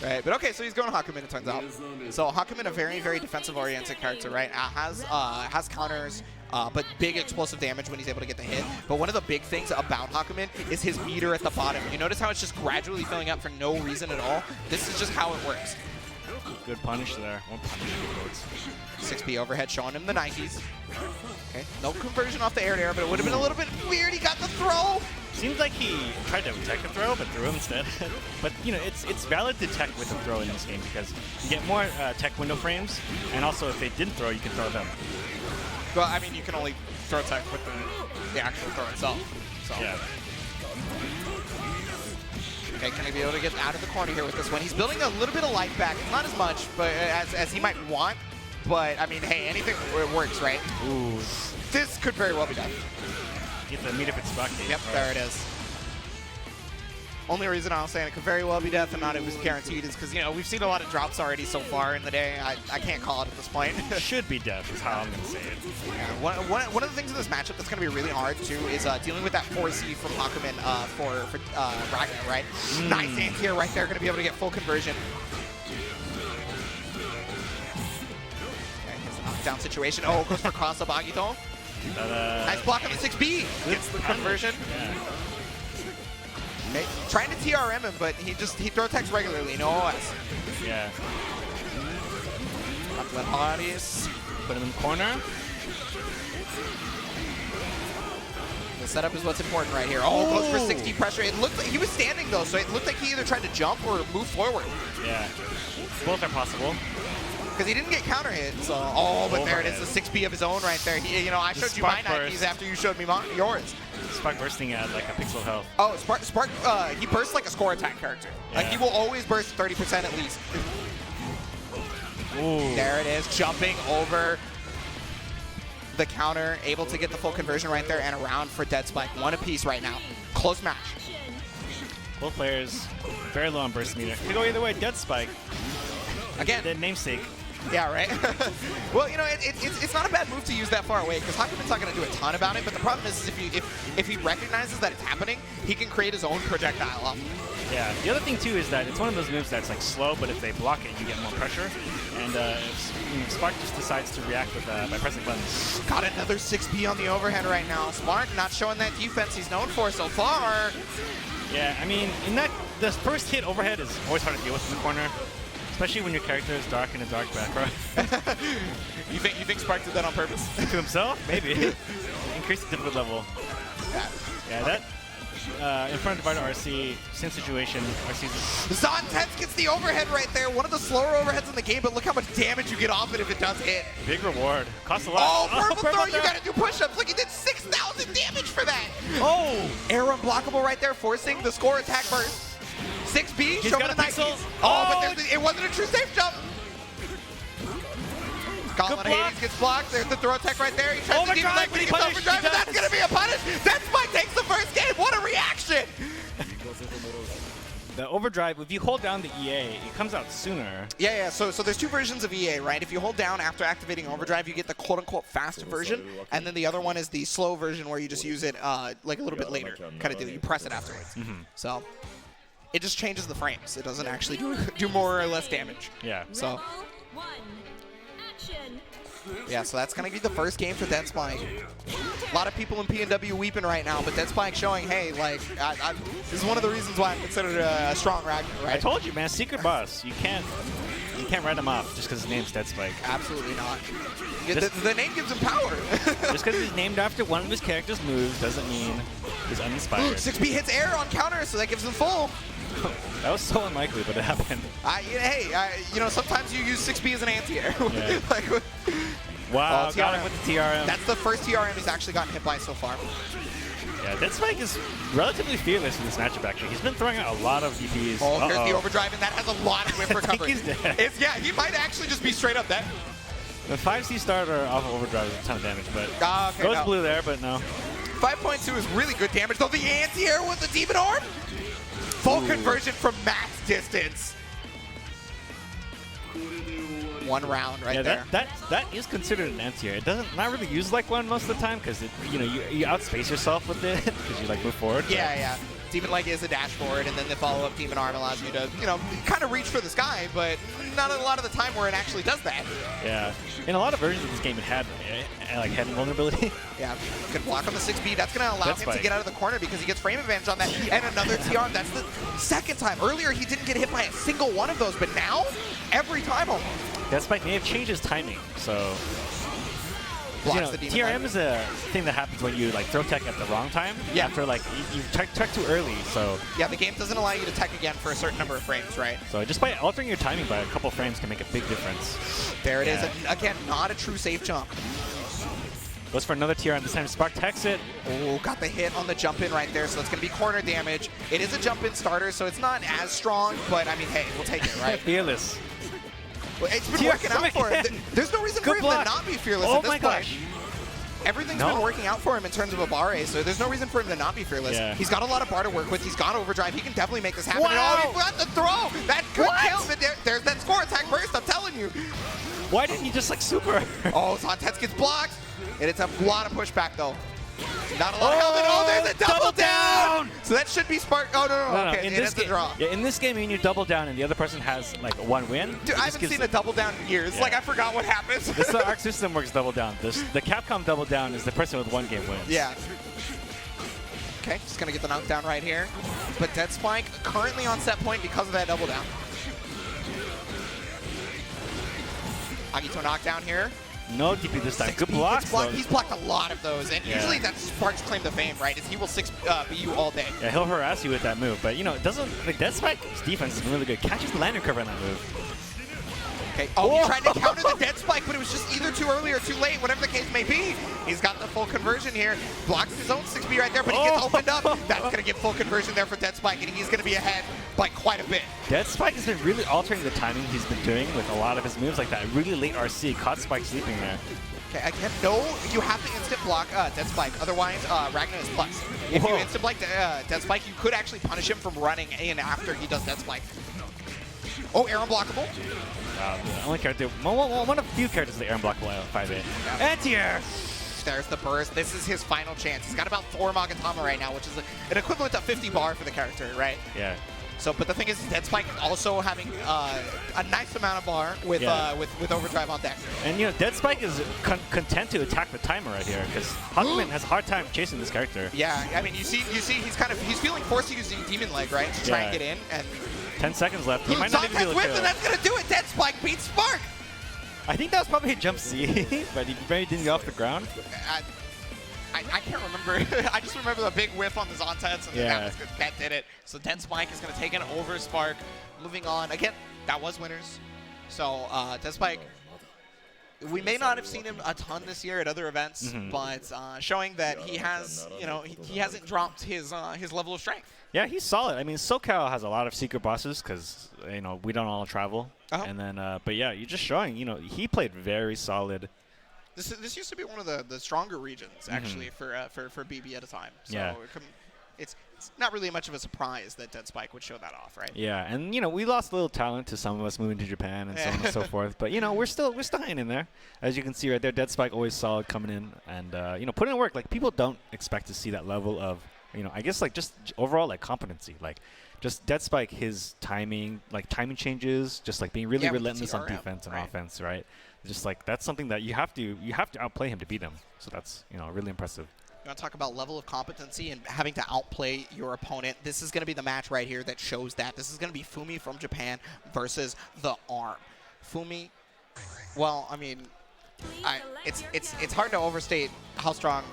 Right, but okay, so he's going Hakumen. It turns out. So Hakumen, a very, very defensive-oriented character, right? Has counters. But big explosive damage when he's able to get the hit. But one of the big things about Hakumen is his meter at the bottom. You notice how it's just gradually filling up for no reason at all? This is just how it works. Good punish there. One punish. 6B overhead showing him the Nikes. Okay, no conversion off the air, but it would have been a little bit weird. He got the throw. Seems like he tried to tech a throw, but threw him instead. But, you know, it's valid to tech with a throw in this game because you get more tech window frames, and also if they didn't throw, you can throw them. Well, I mean, you can only throw tech with the actual throw itself. So. Yeah. Okay, can he be able to get out of the corner here with this one? He's building a little bit of life back. Not as much, but as he might want. But, I mean, hey, anything works, right? Ooh. This could very well be done. Get the meter if it's stuck. Yep, there it is. Only reason I'm saying it could very well be death and not it was guaranteed is because, you know, we've seen a lot of drops already so far in the day. I can't call it at this point. Should be death is how I'm going to say it. Yeah, one of the things in this matchup that's going to be really hard, too, is dealing with that 4C from Hakumen for Ragnar, right? Nice anti-air right there, going to be able to get full conversion. Okay, here's a knockdown situation. Oh, goes for cross-up Agito. Nice block on the 6B. Gets the conversion. Yeah. Okay. Trying to TRM him, but he throw attacks regularly, no OS. Yeah. Upland bodies. Put him in the corner. The setup is what's important right here. Oh, goes for 60 pressure. It looked like he was standing though, so it looked like he either tried to jump or move forward. Yeah. Both are possible. Because he didn't get counter hit, so but there it is, the 6B of his own right there. I showed you my Nikes after you showed me yours. Spark bursting at like a pixel health. Oh, Spark, he bursts like a score attack character. Yeah. Like he will always burst 30% at least. Ooh. There it is, jumping over the counter, able to get the full conversion right there and around for Dead Spike. One apiece right now. Close match. Both players very low on burst meter. Could go either way. Dead Spike. Again. The namesake. Yeah, right? Well, it's not a bad move to use that far away because Hakumen's not going to do a ton about it, but the problem is if he recognizes that it's happening, he can create his own projectile off. Yeah. The other thing, too, is that it's one of those moves that's like slow, but if they block it, you get more pressure. And if Spark just decides to react with by pressing buttons. Got another 6B on the overhead right now. Spark not showing that defense he's known for so far. Yeah, I mean, the first hit overhead is always hard to deal with in the corner. Especially when your character is dark in a dark background. You think Spark did that on purpose? To himself? Maybe. Increase the difficulty level. Yeah, okay. in front of divider RC, same situation. RC's Zontez gets the overhead right there. One of the slower overheads in the game, but look how much damage you get off it if it does hit. big reward. Costs a lot. Oh, purple throw, you gotta do push-ups. Look, he did 6,000 damage for that. Oh, air unblockable right there, forcing the score attack burst. 6B, He's showing got the a pixel. Nikes. Oh, but it wasn't a true safe jump. Gauntlet of Hades gets blocked. There's the throw tech right there. He tries to deep leg, but he gets overdrive, and that's gonna be a punish. That Spike takes the first game. What a reaction! The overdrive, if you hold down the EA, it comes out sooner. Yeah. So there's two versions of EA, right? If you hold down after activating overdrive, you get the quote-unquote fast version, and then the other one is the slow version where you just use it like a little bit later, kind of deal. You press it afterwards. So it just changes the frames. It doesn't actually do more or less damage. Yeah. So. Yeah, so that's going to be the first game for Dead Spike. A lot of people in PNW weeping right now, but Dead Spike showing, hey, like, this is one of the reasons why I'm considered a strong Ragnar, right? I told you, man, secret boss. You can't write him off just because his name's Dead Spike. Absolutely not. The name gives him power. Just because he's named after one of his character's moves doesn't mean he's uninspired. 6B hits air on counter, so that gives him full. That was so unlikely, but it happened. You know, sometimes you use 6B as an anti-air. Yeah. Like, Wow, got him with the TRM. That's the first TRM he's actually gotten hit by so far. Yeah, Dead Spike is relatively fearless in this matchup, actually. He's been throwing out a lot of DPs. Oh, here's the overdrive, and that has a lot of whip recovery. He's dead. Yeah, he might actually just be straight up dead. The 5C starter off of overdrive is a ton of damage, but okay, goes blue there, but no. 5.2 is really good damage, though. The anti-air with the demon arm. Full conversion from max distance. One round right there. That is considered an anti-air. It doesn't not really used like one most of the time because you outspace yourself with it because you like move forward. Yeah. Demon Leg is a dashboard, and then the follow-up Demon Arm allows you to, kind of reach for the sky, but not a lot of the time where it actually does that. Yeah. In a lot of versions of this game, it had like head invulnerability. Yeah. Good block on the 6B. That's going to allow him to get out of the corner because he gets frame advantage on that. And another TR. That's the second time. Earlier, he didn't get hit by a single one of those, but now, every time almost. Dead Spike may have changed his timing, so. Blocks the TRM is a thing that happens when you like throw tech at the wrong time. Yeah. After like you tech too early, so. Yeah, the game doesn't allow you to tech again for a certain number of frames, right? So just by altering your timing by a couple frames can make a big difference. There it is. Again, not a true safe jump. Goes for another TRM. This time Spark techs it. Oh, got the hit on the jump in right there, so it's going to be corner damage. It is a jump in starter, so it's not as strong, but I mean, hey, we'll take it, right? Fearless. Well, it's been working out for him. There's no reason for him to not be fearless at this point. Gosh. Everything's been working out for him in terms of a bar race, so there's no reason for him to not be fearless. Yeah. He's got a lot of bar to work with. He's got overdrive. He can definitely make this happen. Wow. And oh, he got the throw. That could kill, but there's that score attack burst, I'm telling you. Why didn't he just like super? Oh, Zontez gets blocked. And it's a lot of pushback, though. Not a lot of helmet. Oh, there's a double down! So that should be Spark. Oh, no. Okay, it's a draw. Yeah, in this game, when you double down and the other person has like one win. Dude, I haven't seen a double down in years. Yeah. Like, I forgot what happens. This is the Arc system works double down. The Capcom double down is the person with one game wins. Yeah. Okay, just going to get the knockdown right here. But Dead Spike currently on set point because of that double down. Agito knockdown here. No DP this time. Good blocks. He's blocked a lot of those, and usually that's Spark's claim to fame, right? Is he will 6BU all day. Yeah, he'll harass you with that move, but it doesn't. Like Dead Spike's defense is really good. Catches the landing curve on that move. Okay. Oh, he tried to counter the Dead Spike, but it was just either too early or too late, whatever the case may be. He's got the full conversion here. Blocks his own 6B right there, but he gets opened up. That's going to get full conversion there for Dead Spike, and he's going to be ahead by quite a bit. Dead Spike has been really altering the timing he's been doing with a lot of his moves like that. Really late RC caught Spike sleeping there. Okay, again, no, you have to instant block Dead Spike. Otherwise, Ragnar is plus. If you instant block Dead Spike, you could actually punish him from running in after he does Dead Spike. Oh, air unblockable. The only character, one of the few characters that air unblockable out of 5A. Anti-air! There's the burst. This is his final chance. He's got about 4 Magatama right now, which is an equivalent to 50 bar for the character, right? Yeah. So, but the thing is, Dead Spike also having a nice amount of bar with overdrive on deck. And Dead Spike is content to attack the timer right here because Huckman has a hard time chasing this character. Yeah, I mean, you see, he's feeling forced using Demon Leg, right, to try and get in. And 10 seconds left. He might not even be able to kill. And that's gonna do it. Dead Spike beats Spark. I think that was probably a jump C, but he maybe didn't get off the ground. I can't remember. I just remember the big whiff on the Zontets, and Yeah. that did it. So Dead Spike is going to take it over Spark. Moving on. Again, that was winners. So Dead Spike, we may not have seen him a ton this year at other events, but showing that he has, you know, he hasn't dropped his level of strength. Yeah, he's solid. I mean, SoCal has a lot of secret bosses because, you know, we don't all travel. And then, but yeah, you're just showing, you know, he played very solid. This used to be one of the stronger regions, actually, for BB at a time. So Yeah. it's not really much of a surprise that Dead Spike would show that off, right? Yeah, and you know, we lost a little talent to some of us moving to Japan and so on and so forth. But you know, we're still hanging in there, as you can see right there. Dead Spike always solid coming in and you know, putting in work. Like people don't expect to see that level of, you know, I guess like just overall like competency, like just Dead Spike, his timing, like timing changes, just like being really relentless on defense and offense, right? Just like that's something that you have to outplay him to beat him. So that's, you know, really impressive. You want to talk about level of competency and having to outplay your opponent. This is going to be the match right here that shows that. This is going to be Fumi from Japan versus the ARM. Fumi, well, I mean, it's hard to overstate how strong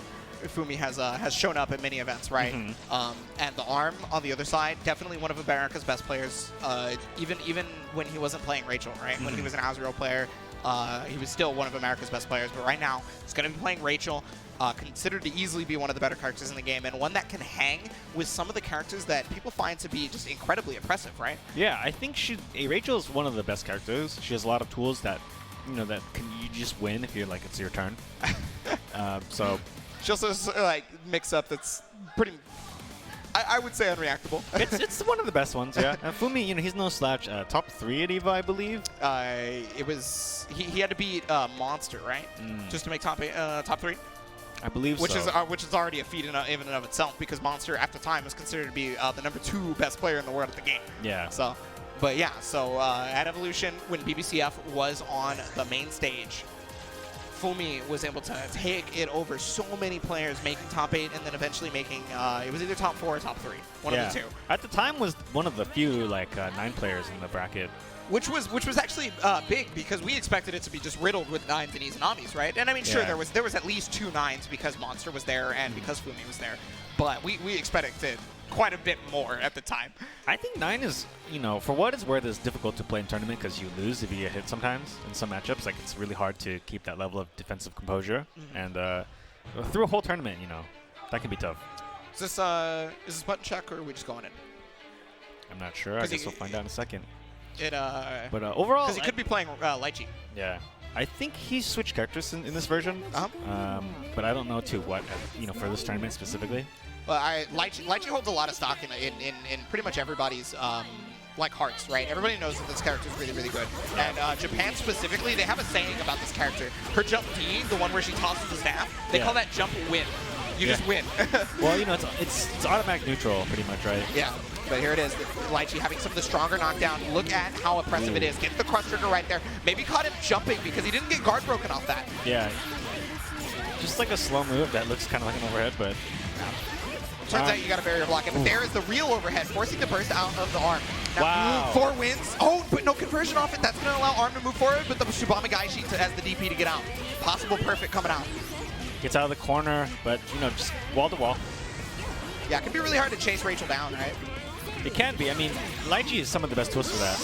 Fumi has shown up at many events, right? And the ARM on the other side, definitely one of America's best players. Even when he wasn't playing Rachel, right? When he was an ArcRevo player, he was still one of America's best players. But right now, he's going to be playing Rachel. Considered to easily be one of the better characters in the game, and one that can hang with some of the characters that people find to be just incredibly impressive, right? Yeah, I think Rachel is one of the best characters. She has a lot of tools that, you know, that you just win if you're like it's your turn. So she also has, like mix-up that's pretty, I would say, unreactable. it's one of the best ones, yeah. And Fumi, you know, he's no slouch. Top 3 at EVA, I believe. It was he had to beat Monster, right? Just to make top 3. I believe which so. Which is already a feat in and of itself, because Monster at the time was considered to be the number 2 best player in the world at the game. Yeah. So, but yeah, so at Evolution, when BBCF was on the main stage, Fumi was able to take it over so many players, making top 8 and then eventually making it was either top 4 or top 3, one of the two. At the time, was one of the few like 9 players in the bracket. Which was actually big, because we expected it to be just riddled with 9s and Izunamis, right? And I mean, sure, there was at least 2 9s because Monster was there and because Fumi was there, but we expected quite a bit more at the time. I think 9 is, you know, for what it's worth, is difficult to play in tournament because you lose if you get hit sometimes in some matchups. Like it's really hard to keep that level of defensive composure, and through a whole tournament, you know, that can be tough. Is this button check, or are we just going in? I'm not sure. I guess we'll find out in a second. But overall, because he could be playing Lychee. Yeah, I think he switched characters in this version. But I don't know to what, you know, for this tournament specifically. Well, Lychee holds a lot of stock in pretty much everybody's like hearts, right? Everybody knows that this character is really, really good. And Japan specifically, they have a saying about this character. Her jump D, the one where she tosses the staff, they call that jump win. You just win. Well, you know, it's automatic neutral pretty much, right? Yeah. But here it is, Lychee having some of the stronger knockdown. Look at how impressive it is. Get the crush trigger right there. Maybe caught him jumping because he didn't get guard broken off that. Yeah. Just like a slow move that looks kind of like an overhead, but... Turns out you got a barrier block it. But there is the real overhead, forcing the burst out of the ARM. Now, wow. 4 wins. Oh, but no conversion off it. That's going to allow ARM to move forward, but the Shubami Gaishi as the DP to get out. Possible perfect coming out. Gets out of the corner, but, you know, just wall to wall. Yeah, it can be really hard to chase Rachel down, right? It can be. I mean, Lychee is some of the best tools for that.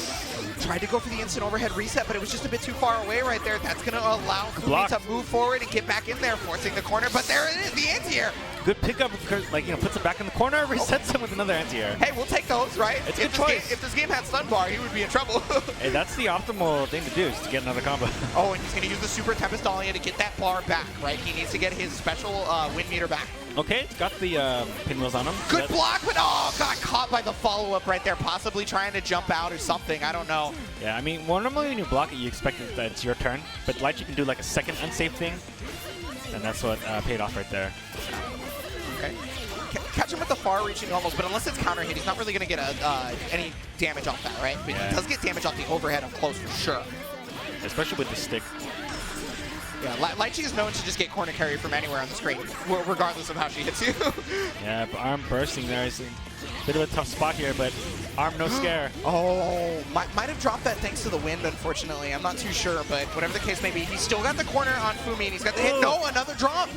Tried to go for the instant overhead reset, but it was just a bit too far away right there. That's going to allow Fumi to move forward and get back in there, forcing the corner. But there it is, the anti-air. Good pickup, like, you know, puts it back in the corner, resets him with another anti-air. Hey, we'll take those, right? It's a good choice. If this game had stun bar, he would be in trouble. Hey, that's the optimal thing to do, is to get another combo. Oh, and he's going to use the Super Tempest Dahlia to get that bar back, right? He needs to get his special win meter back. Okay, got the pinwheels on him. Good block, but got caught by the follow-up right there, possibly trying to jump out or something. I don't know. Yeah, I mean, well, normally when you block it, you expect that it's your turn, but Lychee can do like a second unsafe thing, and that's what paid off right there. Okay. Catch him with the far-reaching normals, but unless it's counter hit, he's not really going to get any damage off that, right? But he does get damage off the overhead up close for sure. Especially with the stick. Yeah, Lychee is known to just get corner carry from anywhere on the screen, regardless of how she hits you. Yeah, but ARM bursting there is a bit of a tough spot here, but ARM no scare. Oh, might have dropped that thanks to the wind, unfortunately. I'm not too sure, but whatever the case may be, he's still got the corner on Fumi, and he's got the hit. No, another drop.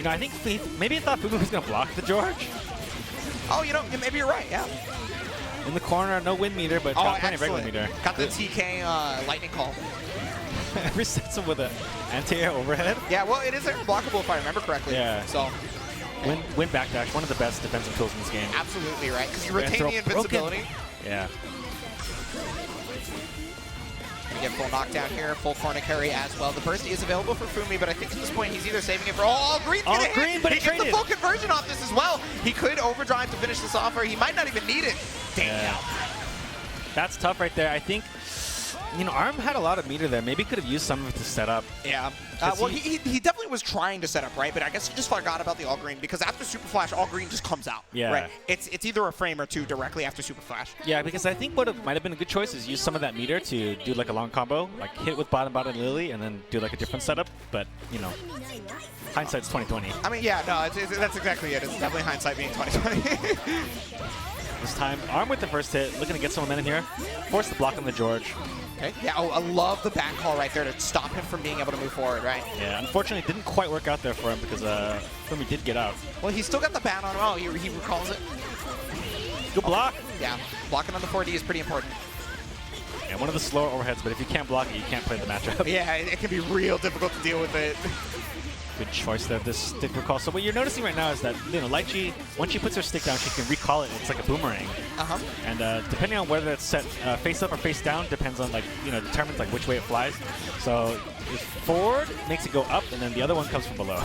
You know, I think maybe he thought Fumi was going to block the George. Oh, you know, maybe you're right, yeah. In the corner, no wind meter, but got plenty of regular meter. Got the TK lightning call. Resets him with an anti-air overhead. Yeah, well, it is air blockable if I remember correctly. Yeah. So. Wind backdash, one of the best defensive tools in this game. Absolutely right, because you retain the invincibility. Broken. Yeah. We get full knockdown here, full corner carry as well. The burst is available for Fumi, but I think at this point he's either saving it for Green's gonna hit. Green, but he gets the full conversion off this as well. He could overdrive to finish this off, or he might not even need it. Damn. Yeah. That's tough right there. I think, you know, ARM had a lot of meter there. Maybe could have used some of it to set up. Yeah. Well, he definitely was trying to set up, right? But I guess he just forgot about the all green because after Super Flash, all green just comes out. Yeah. Right? It's either a frame or two directly after Super Flash. Yeah, because I think what might have been a good choice is use some of that meter to do like a long combo, like hit with bottom Lily and then do like a different setup. But, you know, hindsight's 2020. I mean, yeah, no, that's exactly it. It's definitely hindsight being 2020. This time, ARM with the first hit, looking to get some momentum here. Force the block on the George. Okay. Yeah, I love the back call right there to stop him from being able to move forward, right? Yeah, unfortunately, it didn't quite work out there for him because Fumi did get out. Well, he's still got the ban on him. Oh, he recalls it. Good block. Yeah, blocking on the 4D is pretty important. Yeah, one of the slower overheads, but if you can't block it, you can't play the matchup. Yeah, it can be real difficult to deal with it. Good choice there, this stick recall. So what you're noticing right now is that, you know, Lychee, once she puts her stick down, she can recall it. It's like a boomerang. And depending on whether it's set face up or face down, depends on, like, you know, determines like which way it flies. So if forward makes it go up, and then the other one comes from below.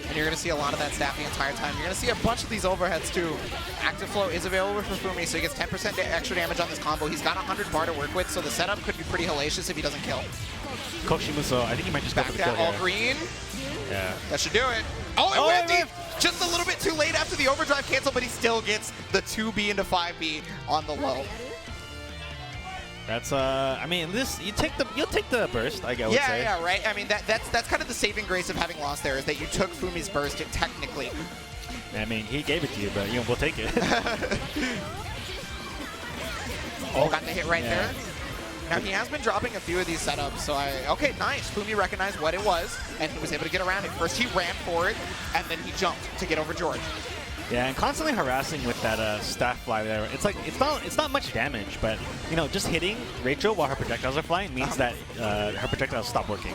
And you're going to see a lot of that staff the entire time. You're going to see a bunch of these overheads too. Active Flow is available for Fumi, so he gets 10% extra damage on this combo. He's got 100 bar to work with, so the setup could be pretty hellacious if he doesn't kill. Koshimuso, I think he might just back go for the kill all here. green. Yeah. That should do it. Oh, it went deep. Just a little bit too late after the overdrive cancel, but he still gets the 2B into 5B on the low. That's I mean, you'll take the burst, I would say. Yeah, right. I mean, that's kind of the saving grace of having lost there is that you took Fumi's burst technically. I mean, he gave it to you, but you know, we'll take it. Got the hit right there. Now, he has been dropping a few of these setups, so okay, nice. Fumi recognized what it was, and he was able to get around it. First, he ran for it, and then he jumped to get over George. Yeah, and constantly harassing with that staff fly there. It's like it's not much damage, but you know, just hitting Rachel while her projectiles are flying means that her projectiles stop working.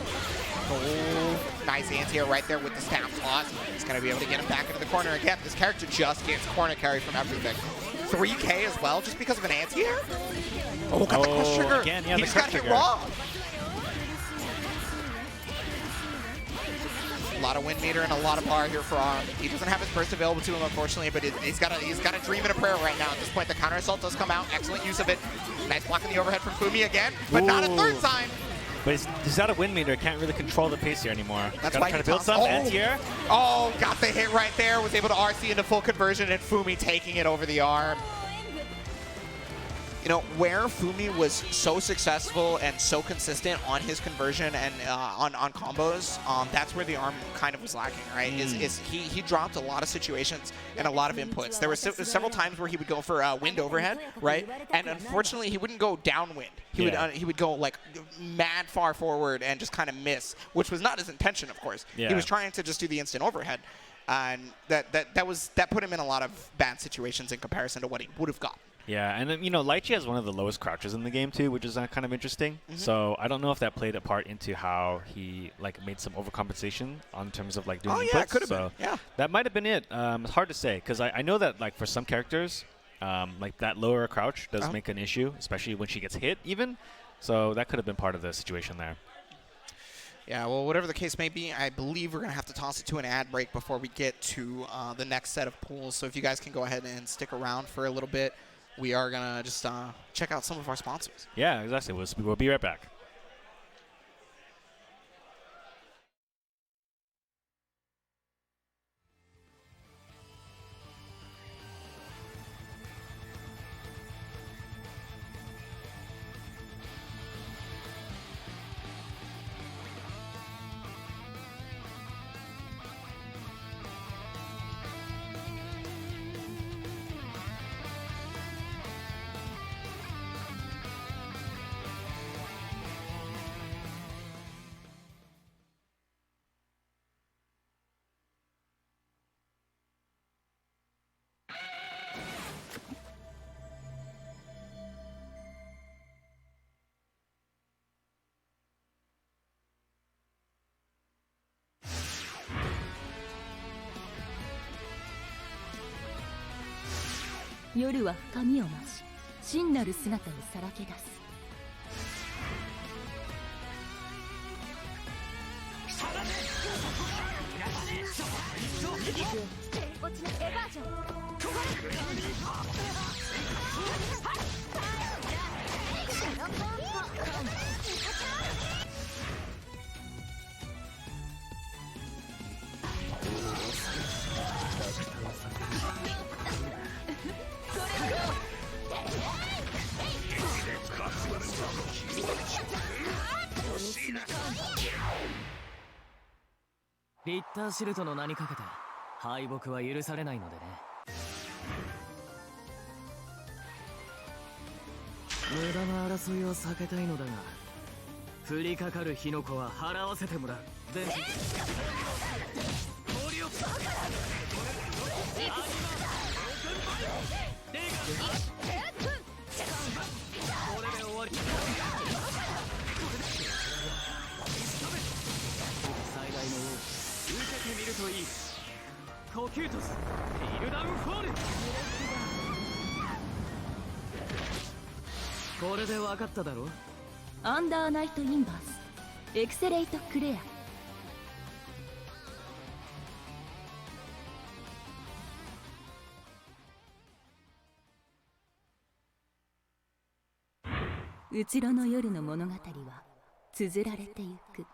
Oh, nice anti-air right there with the staff toss. He's gonna be able to get him back into the corner again. This character just gets corner carry from everything. 3K as well, just because of an anti-air. Oh, got the crush trigger. Again, yeah, he the just got hit raw. A lot of wind meter and a lot of bar here for ARM. He doesn't have his burst available to him, unfortunately, but he's got a dream and a prayer right now. At this point, the counter assault does come out. Excellent use of it. Nice blocking the overhead from Fumi again, but not a third time. But he's out of wind meter. Can't really control the pace here anymore. That's why try to build some anti-air. Oh, got the hit right there. Was able to RC into full conversion, and Fumi taking it over the arm. You know, where Fumi was so successful and so consistent on his conversion and on combos, that's where the arm kind of was lacking, right? Is he dropped a lot of situations and a lot of inputs. There were several times where he would go for wind overhead, right? And unfortunately, he wouldn't go downwind. He would go like mad far forward and just kind of miss, which was not his intention, of course. Yeah. He was trying to just do the instant overhead, and that put him in a lot of bad situations in comparison to what he would have got. Yeah, and then, you know, Lychee has one of the lowest crouches in the game too, which is kind of interesting. So I don't know if that played a part into how he like made some overcompensation on terms of like doing inputs. Yeah, it could have been. Yeah, that might have been it. It's hard to say because I know that like for some characters, like that lower crouch does make an issue, especially when she gets hit even. So that could have been part of the situation there. Yeah, well, whatever the case may be, I believe we're going to have to toss it to an ad break before we get to the next set of pools. So if you guys can go ahead and stick around for a little bit, we are going to just check out some of our sponsors. Yeah, exactly. We'll be right back. 夜は深みを増し、真なる姿をさらけ出す。落ちのエバージョン。リッターシルトの名にかけて敗北は許されないのでね。無駄な争いは避けたいのだが、降りかかる火の粉は払わせてもらう。で氷をこれで終わり。最大の受けてみるといい。呼吸とすヒールダウンフォール。これで分かっただろ。アンダーナイトインバースエクセレイトクレア。うつろの夜の物語は綴られてゆく。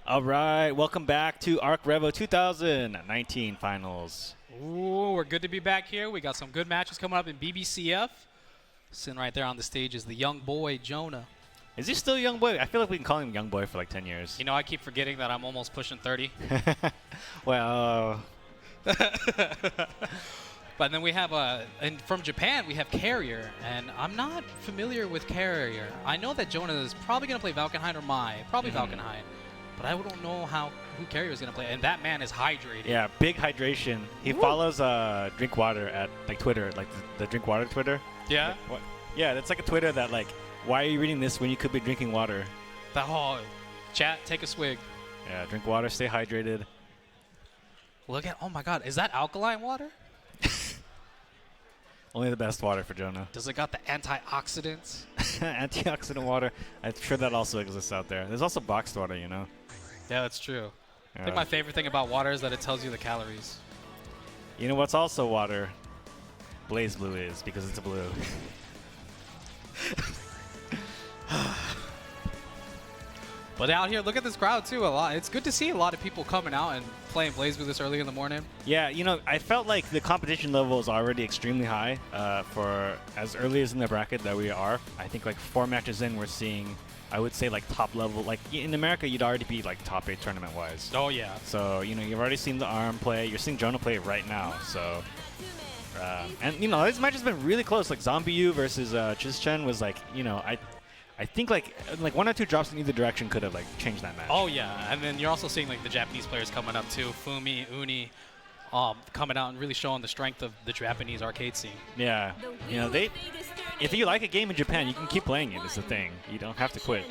All right, welcome back to ArcRevo 2019 Finals. Ooh, we're good to be back here. We got some good matches coming up in BBCF. Sitting right there on the stage is the young boy, Jonah. Is he still a young boy? I feel like we can call him young boy for like 10 years. You know, I keep forgetting that I'm almost pushing 30. Well, But then we have, and from Japan, we have Carrier, and I'm not familiar with Carrier. I know that Jonah is probably going to play Valkenhayn or Mai, probably Valkenhayn, but I don't know who Carrier is going to play, and that man is hydrated. yeah, big hydration. He follows Drink Water at like Twitter, like the Drink Water Twitter. Yeah? Like, what? Yeah, that's like a Twitter that like, why are you reading this when you could be drinking water? That whole chat, take a swig. Yeah, drink water, stay hydrated. Look at, oh my God, is that alkaline water? Only the best water for Jonah. Does it got the antioxidants? Antioxidant water. I'm sure that also exists out there. There's also boxed water, you know. Yeah, that's true. I Yeah. think my favorite thing about water is that it tells you the calories. You know what's also water? Blaze Blue is, because it's blue. But out here, look at this crowd too. It's good to see a lot of people coming out and playing BlazBlue this early in the morning. Yeah, you know, I felt like the competition level is already extremely high for as early as in the bracket that we are. I think like 4 matches in, we're seeing, I would say, like top level. Like in America, you'd already be like top 8 tournament-wise. Oh yeah. So, you know, you've already seen the ARM play. You're seeing Jonah play right now. So, and, you know, this match has been really close. Like Zombie U versus Chizchen was like, you know, I think like 1 or 2 drops in either direction could have like changed that match. Oh yeah, and then you're also seeing like the Japanese players coming up too, Fumi, Uni, coming out and really showing the strength of the Japanese arcade scene. Yeah, you know, if you like a game in Japan, you can keep playing it. Is the thing. You don't have to quit.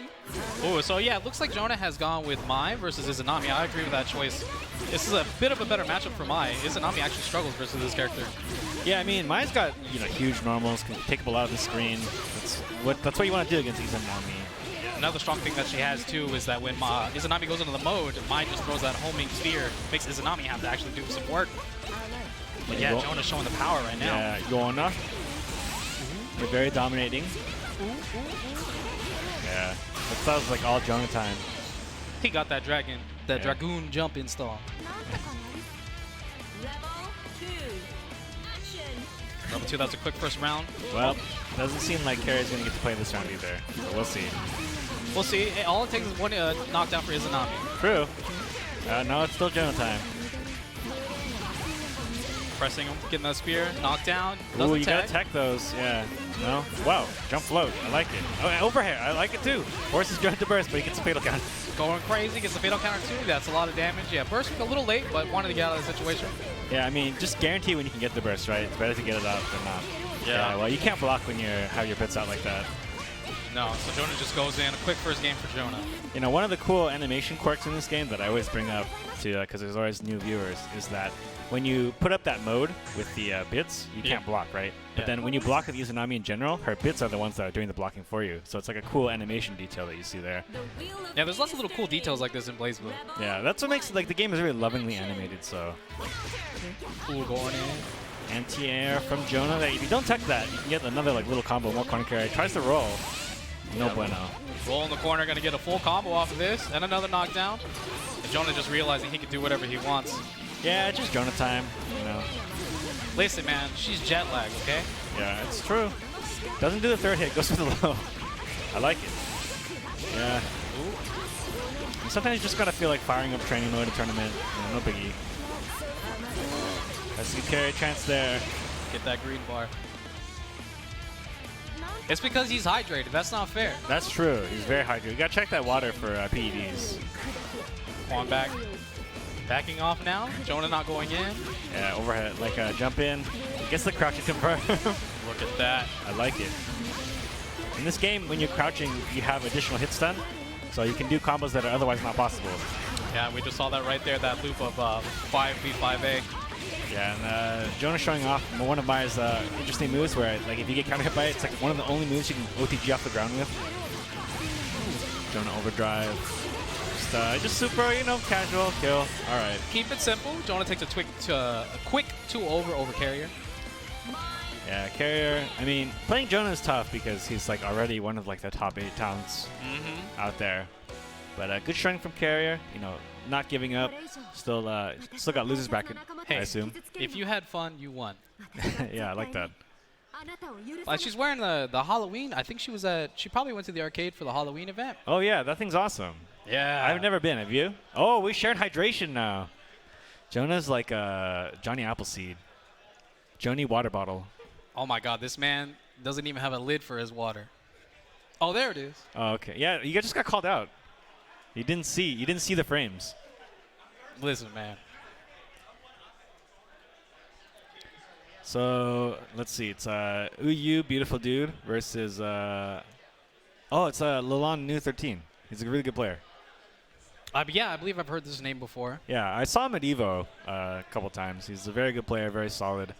Oh, so yeah, it looks like Jonah has gone with Mai versus Izanami. I agree with that choice. This is a bit of a better matchup for Mai. Izanami actually struggles versus this character. Yeah, I mean, Mai's got, you know, huge normals, can take up a lot of the screen. That's what you want to do against Izanami. Another strong thing that she has too is that when Izanami goes into the mode, Mai just throws that homing spear, makes Izanami have to actually do some work. But yeah, Jonah's showing the power right now. Yeah, Jonah. They're very dominating. Yeah, that sounds like all Jonah time. He got that Dragoon jump install. Level 2, that's a quick first round. Well, doesn't seem like Carrier's going to get to play this round either. But we'll see. We'll see. All it takes is one knockdown for Izanami. True. No, it's still Jonah time. Pressing him, getting that spear, knockdown. Ooh, you gotta tech those. Yeah. No? Wow. Jump float. I like it. Oh, and overhead. I like it too. Forces Jonah to burst, but he gets a fatal counter. Going crazy, gets the fatal counter too. That's a lot of damage. Yeah, burst a little late, but wanted to get out of the situation. Yeah, I mean, just guarantee when you can get the burst, right? It's better to get it out than not. Yeah, well, you can't block when you have your bits out like that. No, so Jonah just goes in. A quick first game for Jonah. You know, one of the cool animation quirks in this game that I always bring up to, because there's always new viewers, is that when you put up that mode with the bits, you can't block, right? But then when you block with Izanami in general, her bits are the ones that are doing the blocking for you. So it's like a cool animation detail that you see there. Yeah, there's lots of little cool details like this in BlazBlue. Yeah, that's what makes it, like, the game is really lovingly animated, so. Cool going in. Anti-air from Jonah. That if you don't tech that, you can get another like little combo, more corner carry. Tries to roll. No bueno. Roll in the corner, gonna get a full combo off of this, and another knockdown. And Jonah just realizing he can do whatever he wants. Yeah, it's just Jonah time, you know. Listen, man, she's jet lagged, okay? Yeah, it's true. Doesn't do the third hit, goes for the low. I like it. Yeah. And sometimes you just gotta feel like firing up training mode in a tournament. You know, no biggie. That's a good carry chance there. Get that green bar. It's because he's hydrated. That's not fair. That's true. He's very hydrated. You gotta check that water for PEDs. On back. Backing off now. Jonah not going in. Yeah, overhead. Like jump in. Gets the crouch to confirm. Look at that. I like it. In this game, when you're crouching, you have additional hit stun. So you can do combos that are otherwise not possible. Yeah, we just saw that right there. That loop of 5v5a. Yeah, and Jonah showing off one of Mai's interesting moves where, like, if you get counter hit by it, it's like one of the only moves you can OTG off the ground with. Jonah overdrive. Just super, you know, casual kill. All right. Keep it simple. Jonah takes a quick 2 over Carrier. Yeah, Carrier. I mean, playing Jonah is tough because he's like already one of like the top 8 talents out there. But good showing from Carrier. You know, not giving up. Still got losers bracket, Hey. I assume. If you had fun, you won. Yeah, I like that. She's wearing the Halloween. I think she probably went to the arcade for the Halloween event. Oh yeah, that thing's awesome. Yeah. I've never been. Have you? Oh, we shared hydration now. Jonah's like Johnny Appleseed. Joni water bottle. Oh my God, this man doesn't even have a lid for his water. Oh, there it is. Oh, okay. Yeah, you just got called out. You didn't see the frames. Listen, man. So let's see. It's Uyu, beautiful dude, versus it's Lalon New 13. He's a really good player. Yeah, I believe I've heard this name before. Yeah, I saw him at Evo a couple times. He's a very good player, very solid,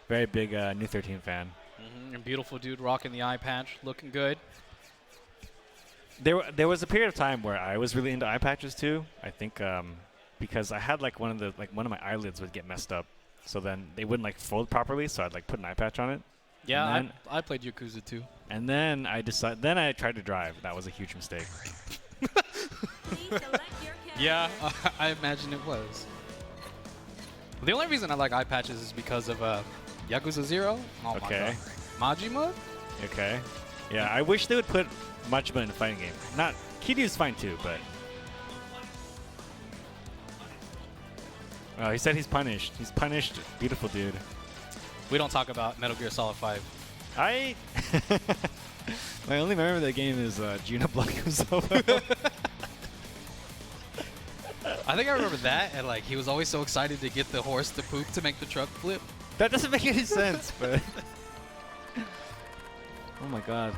very big New 13 fan. And beautiful dude rocking the eye patch, looking good. There was a period of time where I was really into eye patches too. I think because I had one of my eyelids would get messed up, so then they wouldn't fold properly. So I'd put an eye patch on it. Yeah, I played Yakuza too. And then I tried to drive. That was a huge mistake. Yeah, I imagine it was. The only reason I like eye patches is because of Yakuza 0. Oh Okay. my God. Majima? Okay. Yeah, I wish they would put Majima in a fighting game. Not Kiryu's fine too, but. Oh, he said he's punished. He's punished. Beautiful dude. We don't talk about Metal Gear Solid 5. My only memory of that game is Gina Blackuzova. I think I remember that, and he was always so excited to get the horse to poop to make the truck flip. That doesn't make any sense, but. Oh my God.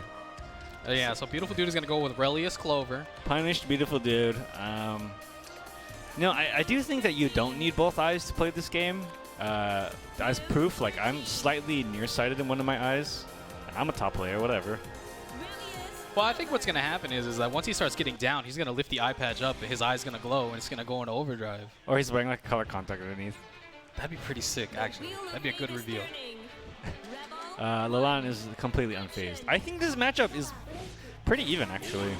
Yeah, so beautiful dude is gonna go with Relius Clover. Punished, beautiful dude. I do think that you don't need both eyes to play this game. As proof, I'm slightly nearsighted in one of my eyes. And I'm a top player, whatever. Well, I think what's gonna happen is that once he starts getting down, he's gonna lift the eye patch up, and his eye's gonna glow, and it's gonna go into overdrive. Or he's wearing a color contact underneath. That'd be pretty sick, actually. That'd be a good reveal. Lalon is completely unfazed. I think this matchup is pretty even, actually.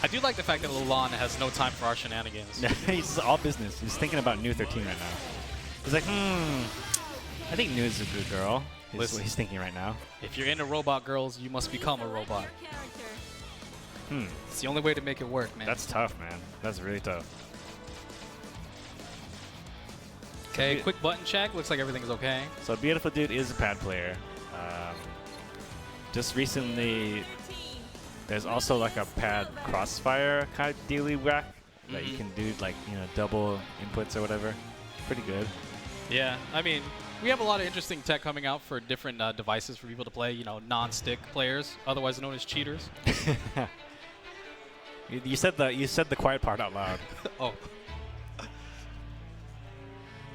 I do like the fact that Lalon has no time for our shenanigans. He's all business. He's thinking about New 13 right now. He's like, I think New is a good girl. Is what he's thinking right now. If you're into robot girls, you must become a robot. It's the only way to make it work, man. That's tough, man. That's really tough. Okay, quick button check. Looks like everything's okay. So beautiful dude is a pad player. Just recently, there's also a pad crossfire kind of dealy whack that you can do double inputs or whatever. Pretty good. Yeah, I mean, we have a lot of interesting tech coming out for different devices for people to play. Non-stick players, otherwise known as cheaters. You said the quiet part out loud. Oh.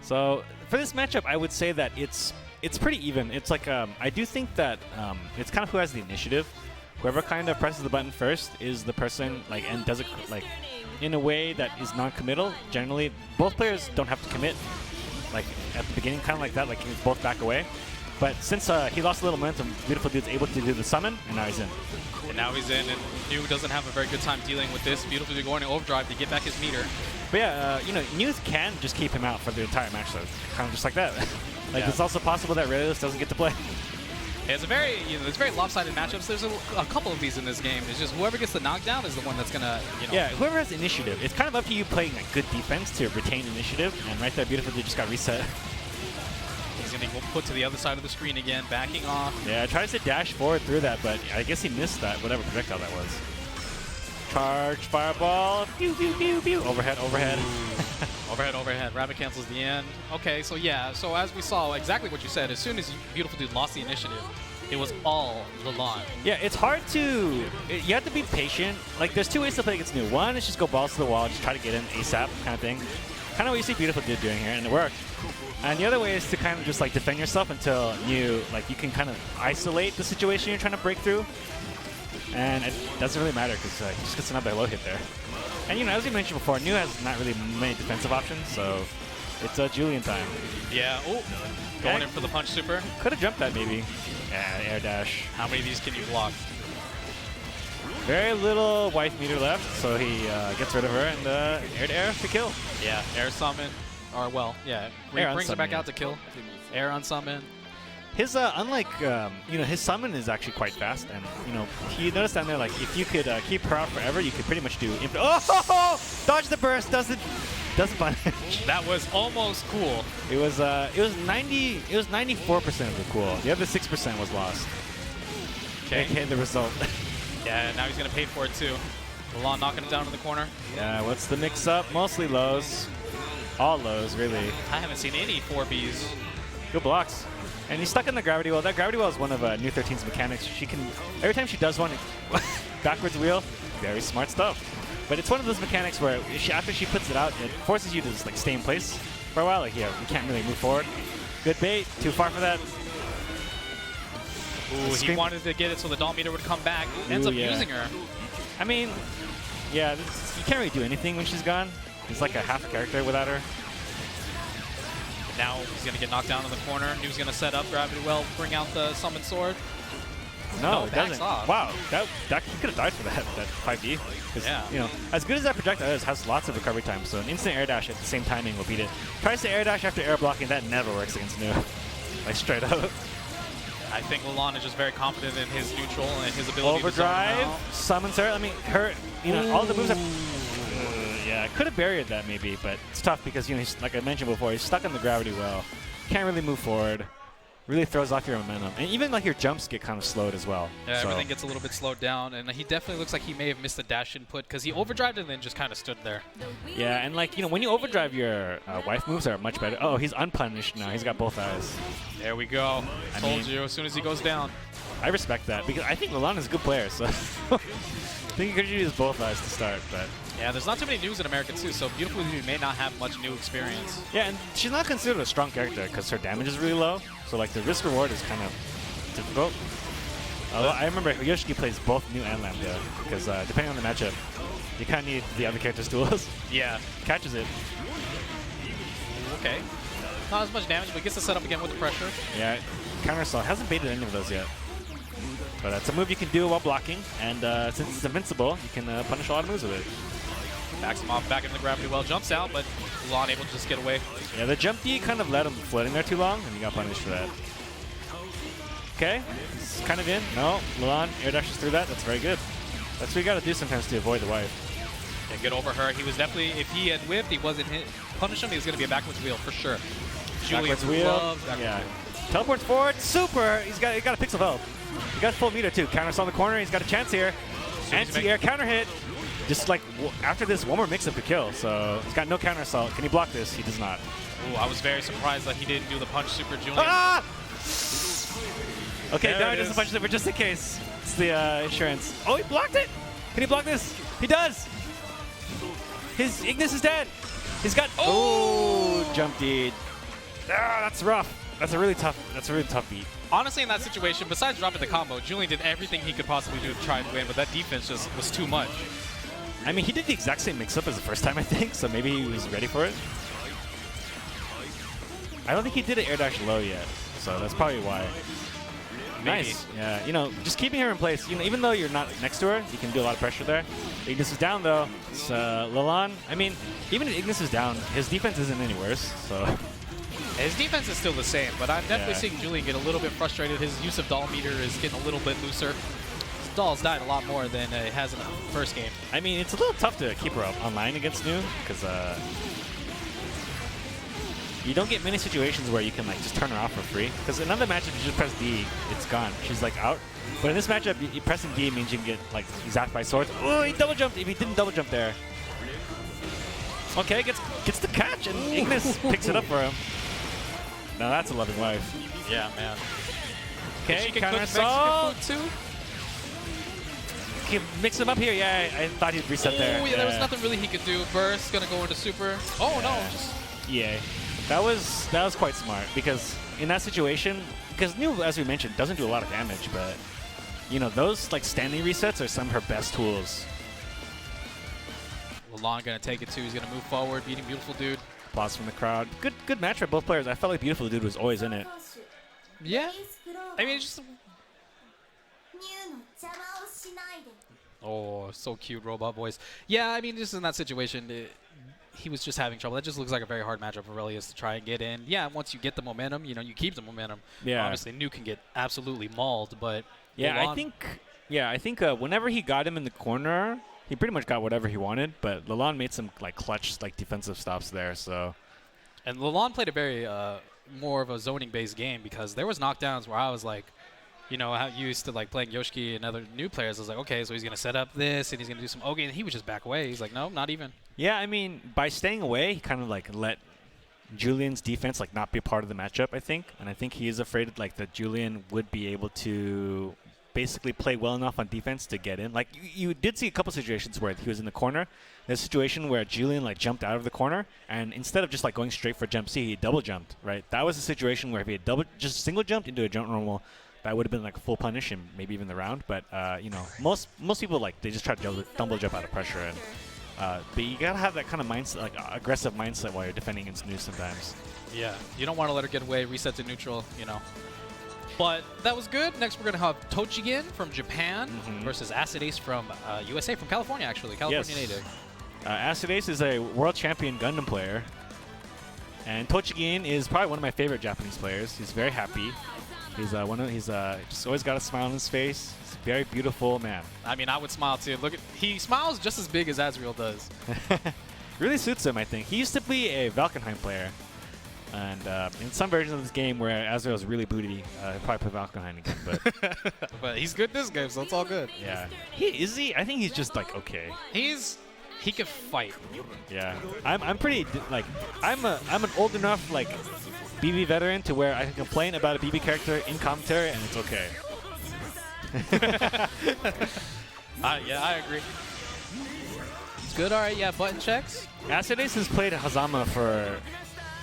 So for this matchup, I would say that it's pretty even. It's I do think that it's kind of who has the initiative. Whoever kind of presses the button first is the person and does it in a way that is non-committal. Generally, both players don't have to commit at the beginning, kind of like that. You both back away. But since he lost a little momentum, beautiful dude's able to do the summon, and now he's in. And now he's in, and New doesn't have a very good time dealing with this. Beautiful dude going to overdrive to get back his meter. But yeah, New can just keep him out for the entire match, though. Kind of just like that. It's also possible that Relius doesn't get to play. It's a very, it's very lopsided matchups. There's a couple of these in this game. It's just whoever gets the knockdown is the one that's gonna, Yeah, whoever has initiative. It's kind of up to you playing good defense to retain initiative. And right there, beautiful dude just got reset. He's gonna go put to the other side of the screen again, backing off. Yeah, tries to dash forward through that, but I guess he missed that, whatever projectile that was. Charge, fireball, pew, pew, pew, pew. Overhead, overhead. Overhead, overhead. Rabbit cancels the end. Okay, so yeah, so as we saw, exactly what you said, as soon as beautiful dude lost the initiative, it was all Lalon. Yeah, it's hard to... You have to be patient. There's two ways to play against New. One is just go balls to the wall, just try to get in ASAP kind of thing. Kind of what you see beautiful dude doing here, and it worked. And the other way is to kind of just defend yourself until you can kind of isolate the situation you're trying to break through. And it doesn't really matter because he just gets another low hit there. And as we mentioned before, New has not really many defensive options, so it's Julian time. Yeah, going in for the punch super. Could have jumped that maybe. Yeah, air dash. How many of these can you block? Very little wife meter left, so he gets rid of her and air to air to kill. Yeah, air summon, or well, yeah, Air brings her back unsummon, out to kill. Air unsummon. His unlike his summon is actually quite fast, and he noticed down there like if you could keep her out forever, you could pretty much do infinite. Oh, dodge the burst doesn't punish. That was almost cool. It was 94% of the cool. The other 6% was lost. Okay, the result. Yeah, now he's gonna pay for it too. Milan knocking it down in the corner. Yeah, what's the mix up? Mostly lows, all lows really. I haven't seen any 4Bs. Good blocks. And he's stuck in the gravity well. That gravity well is one of New 13's mechanics. She can, every time she does one, backwards wheel, very smart stuff. But it's one of those mechanics where after she puts it out, it forces you to just like stay in place for a while. Like you can't really move forward. Good bait. Too far for that. Ooh, he wanted to get it so the doll meter would come back. Ends up using her. I mean, yeah, you can't really do anything when she's gone. It's like a half a character without her. Now he's going to get knocked down in the corner. He was going to set up Gravity Well, bring out the Summon Sword. No, it backs doesn't. off. Wow, that he could have died for that 5D. Yeah. As good as that projectile is, has lots of recovery time, so an instant air dash at the same timing will beat it. Tries to air dash after air blocking, that never works against Nu. Like straight up. I think Milan is just very confident in his neutral and his ability Overdrive, to summon out. summons her. I mean, all the moves are... yeah, could have buried that maybe, but it's tough because, he's, like I mentioned before, he's stuck in the gravity well. Can't really move forward. Really throws off your momentum. And even like your jumps get kind of slowed as well. Yeah, so. everything gets a little bit slowed down, and he definitely looks like he may have missed the dash input because he overdrived and then just kind of stood there. Yeah, and like, when you overdrive, your wife moves are much better. Oh, he's unpunished now. He's got both eyes. There we go. I Told mean, you, as soon as he goes down. I respect that because I think Milan is a good player, so I think he could use both eyes to start, but... Yeah, there's not too many news in America too, so Beautiful Dude may not have much new experience. Yeah, and she's not considered a strong character because her damage is really low, so like the risk reward is kind of difficult. I remember Yoshiki plays both Nu and Lambda because depending on the matchup, you kind of need the other character's duels. Yeah. Catches it. Okay. Not as much damage, but gets the setup again with the pressure. Yeah, counter assault hasn't baited any of those yet. But that's a move you can do while blocking, and since it's invincible, you can punish a lot of moves with it. Backs him off back into the gravity well, jumps out, but Milan able to just get away. Yeah, the jump D kind of let him floating there too long, and he got punished for that. Okay, he's kind of in. No, Milan air dashes through that. That's very good. That's what you got to do sometimes to avoid the wipe. Yeah, get over her. He was definitely, if he had whiffed, he wasn't hit. Punish him, he was going to be a backwards wheel for sure. Backwards wheel. Loves backwards Yeah. wheel. Teleports forward. Super. He's got a pixel health. He got full meter too. Counters on the corner. He's got a chance here. Anti-air counter hit. Just like after this, one more mix-up to kill. So he's got no counter assault. Can he block this? He does not. Ooh, I was very surprised that he didn't do the punch super Julian. Ah! Okay, There now it he doesn't is. punch super just in case. It's the insurance. Oh, he blocked it. Can he block this? He does. His Ignis is dead. He's got. Oh, jump deed. Ah, that's rough. That's a really tough beat. Honestly, in that situation, besides dropping the combo, Julian did everything he could possibly do to try and win, but that defense just was too much. I mean, he did the exact same mix-up as the first time, I think, so maybe he was ready for it. I don't think he did an air dash low yet, so that's probably why. Maybe. Nice. Yeah, just keeping her in place. Even though you're not next to her, you can do a lot of pressure there. Ignis is down, though. It's Lalan. I mean, even if Ignis is down, his defense isn't any worse, so... His defense is still the same, but I'm definitely seeing Julian get a little bit frustrated. His use of doll meter is getting a little bit looser. His doll's died a lot more than it has in the first game. I mean, it's a little tough to keep her up online against Nu, because you don't get many situations where you can like just turn her off for free. Because in another matchup, you just press D, it's gone. She's like out. But in this matchup, pressing D means you can get like zapped by swords. Oh, he double jumped. If he didn't double jump there. Okay, gets the catch, and Ignis picks it up for him. Now that's a loving wife. Yeah, man. Okay, She can counter cook Mexican assault. food too. Can mix him up here. Yeah, I thought he'd reset there. Oh, yeah, there was nothing really he could do. Burst, gonna go into super. Oh, no. Just Yeah, that was quite smart because in that situation, because Nu, as we mentioned, doesn't do a lot of damage, but those like standing resets are some of her best tools. Lalan gonna take it too. He's gonna move forward, beating Beautiful Dude. Applause from the crowd. Good match for both players. I felt like Beautiful Dude was always in it. Yeah. I mean, it's just Oh, so cute, robot voice. Yeah, I mean, just in that situation, he was just having trouble. That just looks like a very hard matchup for Aurelius to try and get in. Yeah, once you get the momentum, you keep the momentum. Yeah. Obviously, Nuke can get absolutely mauled, but Yeah, Lalon- I think whenever he got him in the corner, he pretty much got whatever he wanted. But Lalon made some like clutch like defensive stops there. So And Lalon played a very more of a zoning-based game because there was knockdowns where I was like, how you used to like playing Yoshiki and other new players. I was like, okay, so he's going to set up this and he's going to do some Ogi, and he would just back away. He's like, no, not even. yeah, I mean, by staying away, he kind of like let Julian's defense like not be part of the matchup, I think. And I think he is afraid like that Julian would be able to basically play well enough on defense to get in. Like you did see a couple situations where he was in the corner. There's a situation where Julian like jumped out of the corner, and instead of just like going straight for jump C, he double jumped, right? That was a situation where if he had just single jumped into a jump normal, that would have been like a full punish and maybe even the round. But most people like they just try to double jump out of pressure, and but you gotta have that kind of mindset, like aggressive mindset while you're defending against News sometimes. Yeah, you don't want to let her get away, reset to neutral, But that was good. Next, we're going to have Tochigin from Japan versus Acid Ace from USA, from California, actually. California Yes. native. Acid Ace is a world champion Gundam player, and Tochigin is probably one of my favorite Japanese players. He's very happy. He's just always got a smile on his face. He's a very beautiful man. I mean, I would smile too. He smiles just as big as Azriel does. Really suits him, I think. He used to be a Valkenheim player. And in some versions of this game where Azrael is really booty, he'll probably play Valkenheim again. But But he's good this game, so it's all good. yeah, is he? I think he's just like okay. He can fight. Yeah, I'm pretty like I'm an old enough like BB veteran to where I can complain about a BB character in commentary and it's okay. Yeah, I agree. It's good. All right, yeah, button checks. Acid Ace has played Hazama for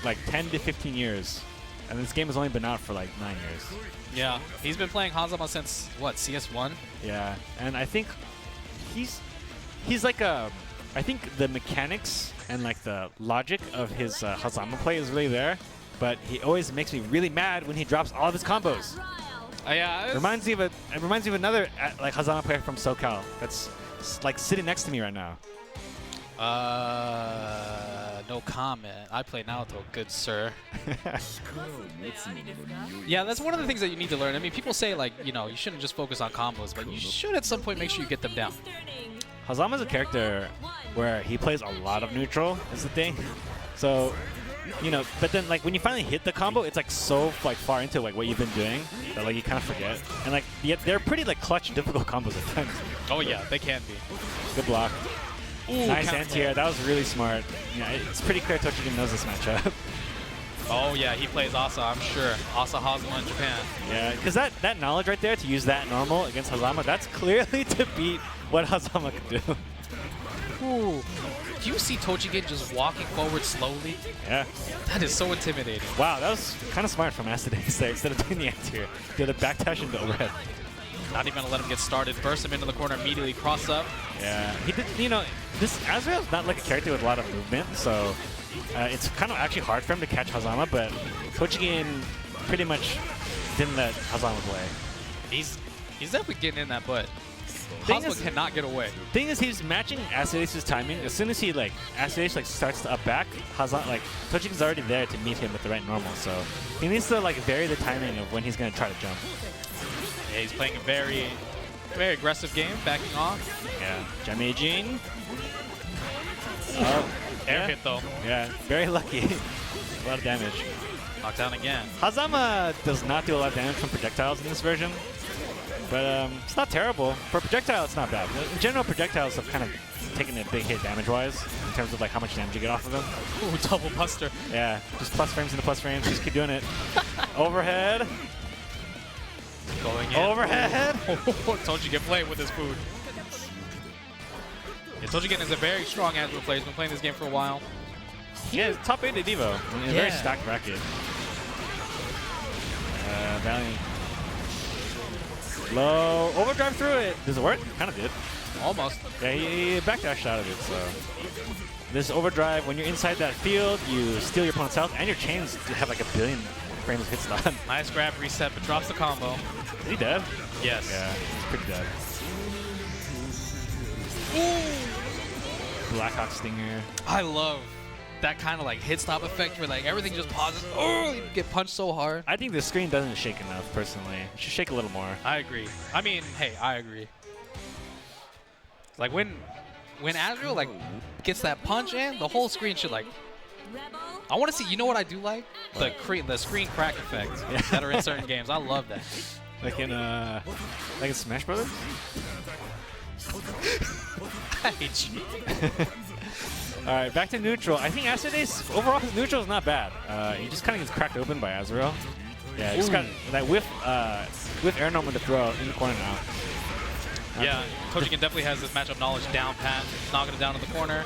like 10 to 15 years, and this game has only been out for like 9 years. Yeah, he's been playing Hazama since, what, CS1? Yeah, and I think he's like I think the mechanics and like the logic of his Hazama play is really there, but he always makes me really mad when he drops all of his combos. Yeah. It reminds me of another like Hazama player from SoCal that's like sitting next to me right now. No comment. I play Naruto, good sir. Yeah, that's one of the things that you need to learn. I mean, people say like, you shouldn't just focus on combos, but you should at some point make sure you get them down. Hazama's a character where he plays a lot of neutral is the thing. So, but then like when you finally hit the combo, it's like so like far into like what you've been doing that like you kind of forget. And like they're pretty like clutch and difficult combos at times. Oh yeah, they can be. Good block. Ooh, Nice anti-air. That was really smart. Yeah, it's pretty clear Tochigin knows this matchup. Oh yeah, he plays Asa, I'm sure. Asa Hazama in Japan. Yeah, because that knowledge right there to use that normal against Hazama, that's clearly to beat what Hazama could do. Ooh. Do you see Tochigin just walking forward slowly? Yeah. That is so intimidating. Wow, that was kind of smart from Acid Ace there. Instead of doing the anti-air, do the backdash into overhead. Not even gonna let him get started. Burst him into the corner immediately, cross up. Yeah, he did. This Azrael's not like a character with a lot of movement, so it's kind of actually hard for him to catch Hazama. But Tochigin pretty much didn't let Hazama play. He's definitely getting in that butt. Thing Hazama is- cannot get away. Thing is, he's matching Acid Ace's timing. As soon as he Acid Ace starts to up back, Hazama Tochigin's already there to meet him with the right normal. So he needs to vary the timing of when he's gonna try to jump. Yeah, he's playing a very, very aggressive game, backing off. Yeah, Jamejin. Air hit though. Yeah, very lucky. A lot of damage. Knockdown again. Hazama does not do a lot of damage from projectiles in this version, but it's not terrible. For projectile, it's not bad. In general, projectiles have kind of taken a big hit damage-wise in terms of how much damage you get off of them. Ooh, double buster. Yeah, just plus frames into plus frames. Just keep doing it. Overhead. Going in. Overhead. Tochigin playing with his food. Yeah, Tochigin is a very strong Azrael player. He's been playing this game for a while. Yeah, it's top 8 at Evo. In a very Yeah. stacked bracket. Valiant. Low. Overdrive through it. Does it work? Kind of did. Almost. Yeah, he backdashed out of it, so. This overdrive, when you're inside that field, you steal your opponent's health, and your chains have like 1 billion frames of hit stun. Nice grab reset, but drops the combo. Is he dead? Yes. Yeah, he's pretty dead. Blackhawk Stinger. I love that kind of like hit stop effect where like everything just pauses. Oh, you get punched so hard. I think the screen doesn't shake enough, personally. It should shake a little more. I agree. I mean, hey, I agree. Like when Azrael like gets that punch in, the whole screen should like. I want to see. You know what I do like? The screen crack effects that are in certain games. I love that. Like in Smash Brothers. I hate you. All right, back to neutral. I think Acida's overall his neutral is not bad. He just kind of gets cracked open by Azrael. Yeah, he's got that whiff air normal to throw in the corner now. Yeah, Tojigan definitely has this matchup knowledge down pat, knocking it down in the corner.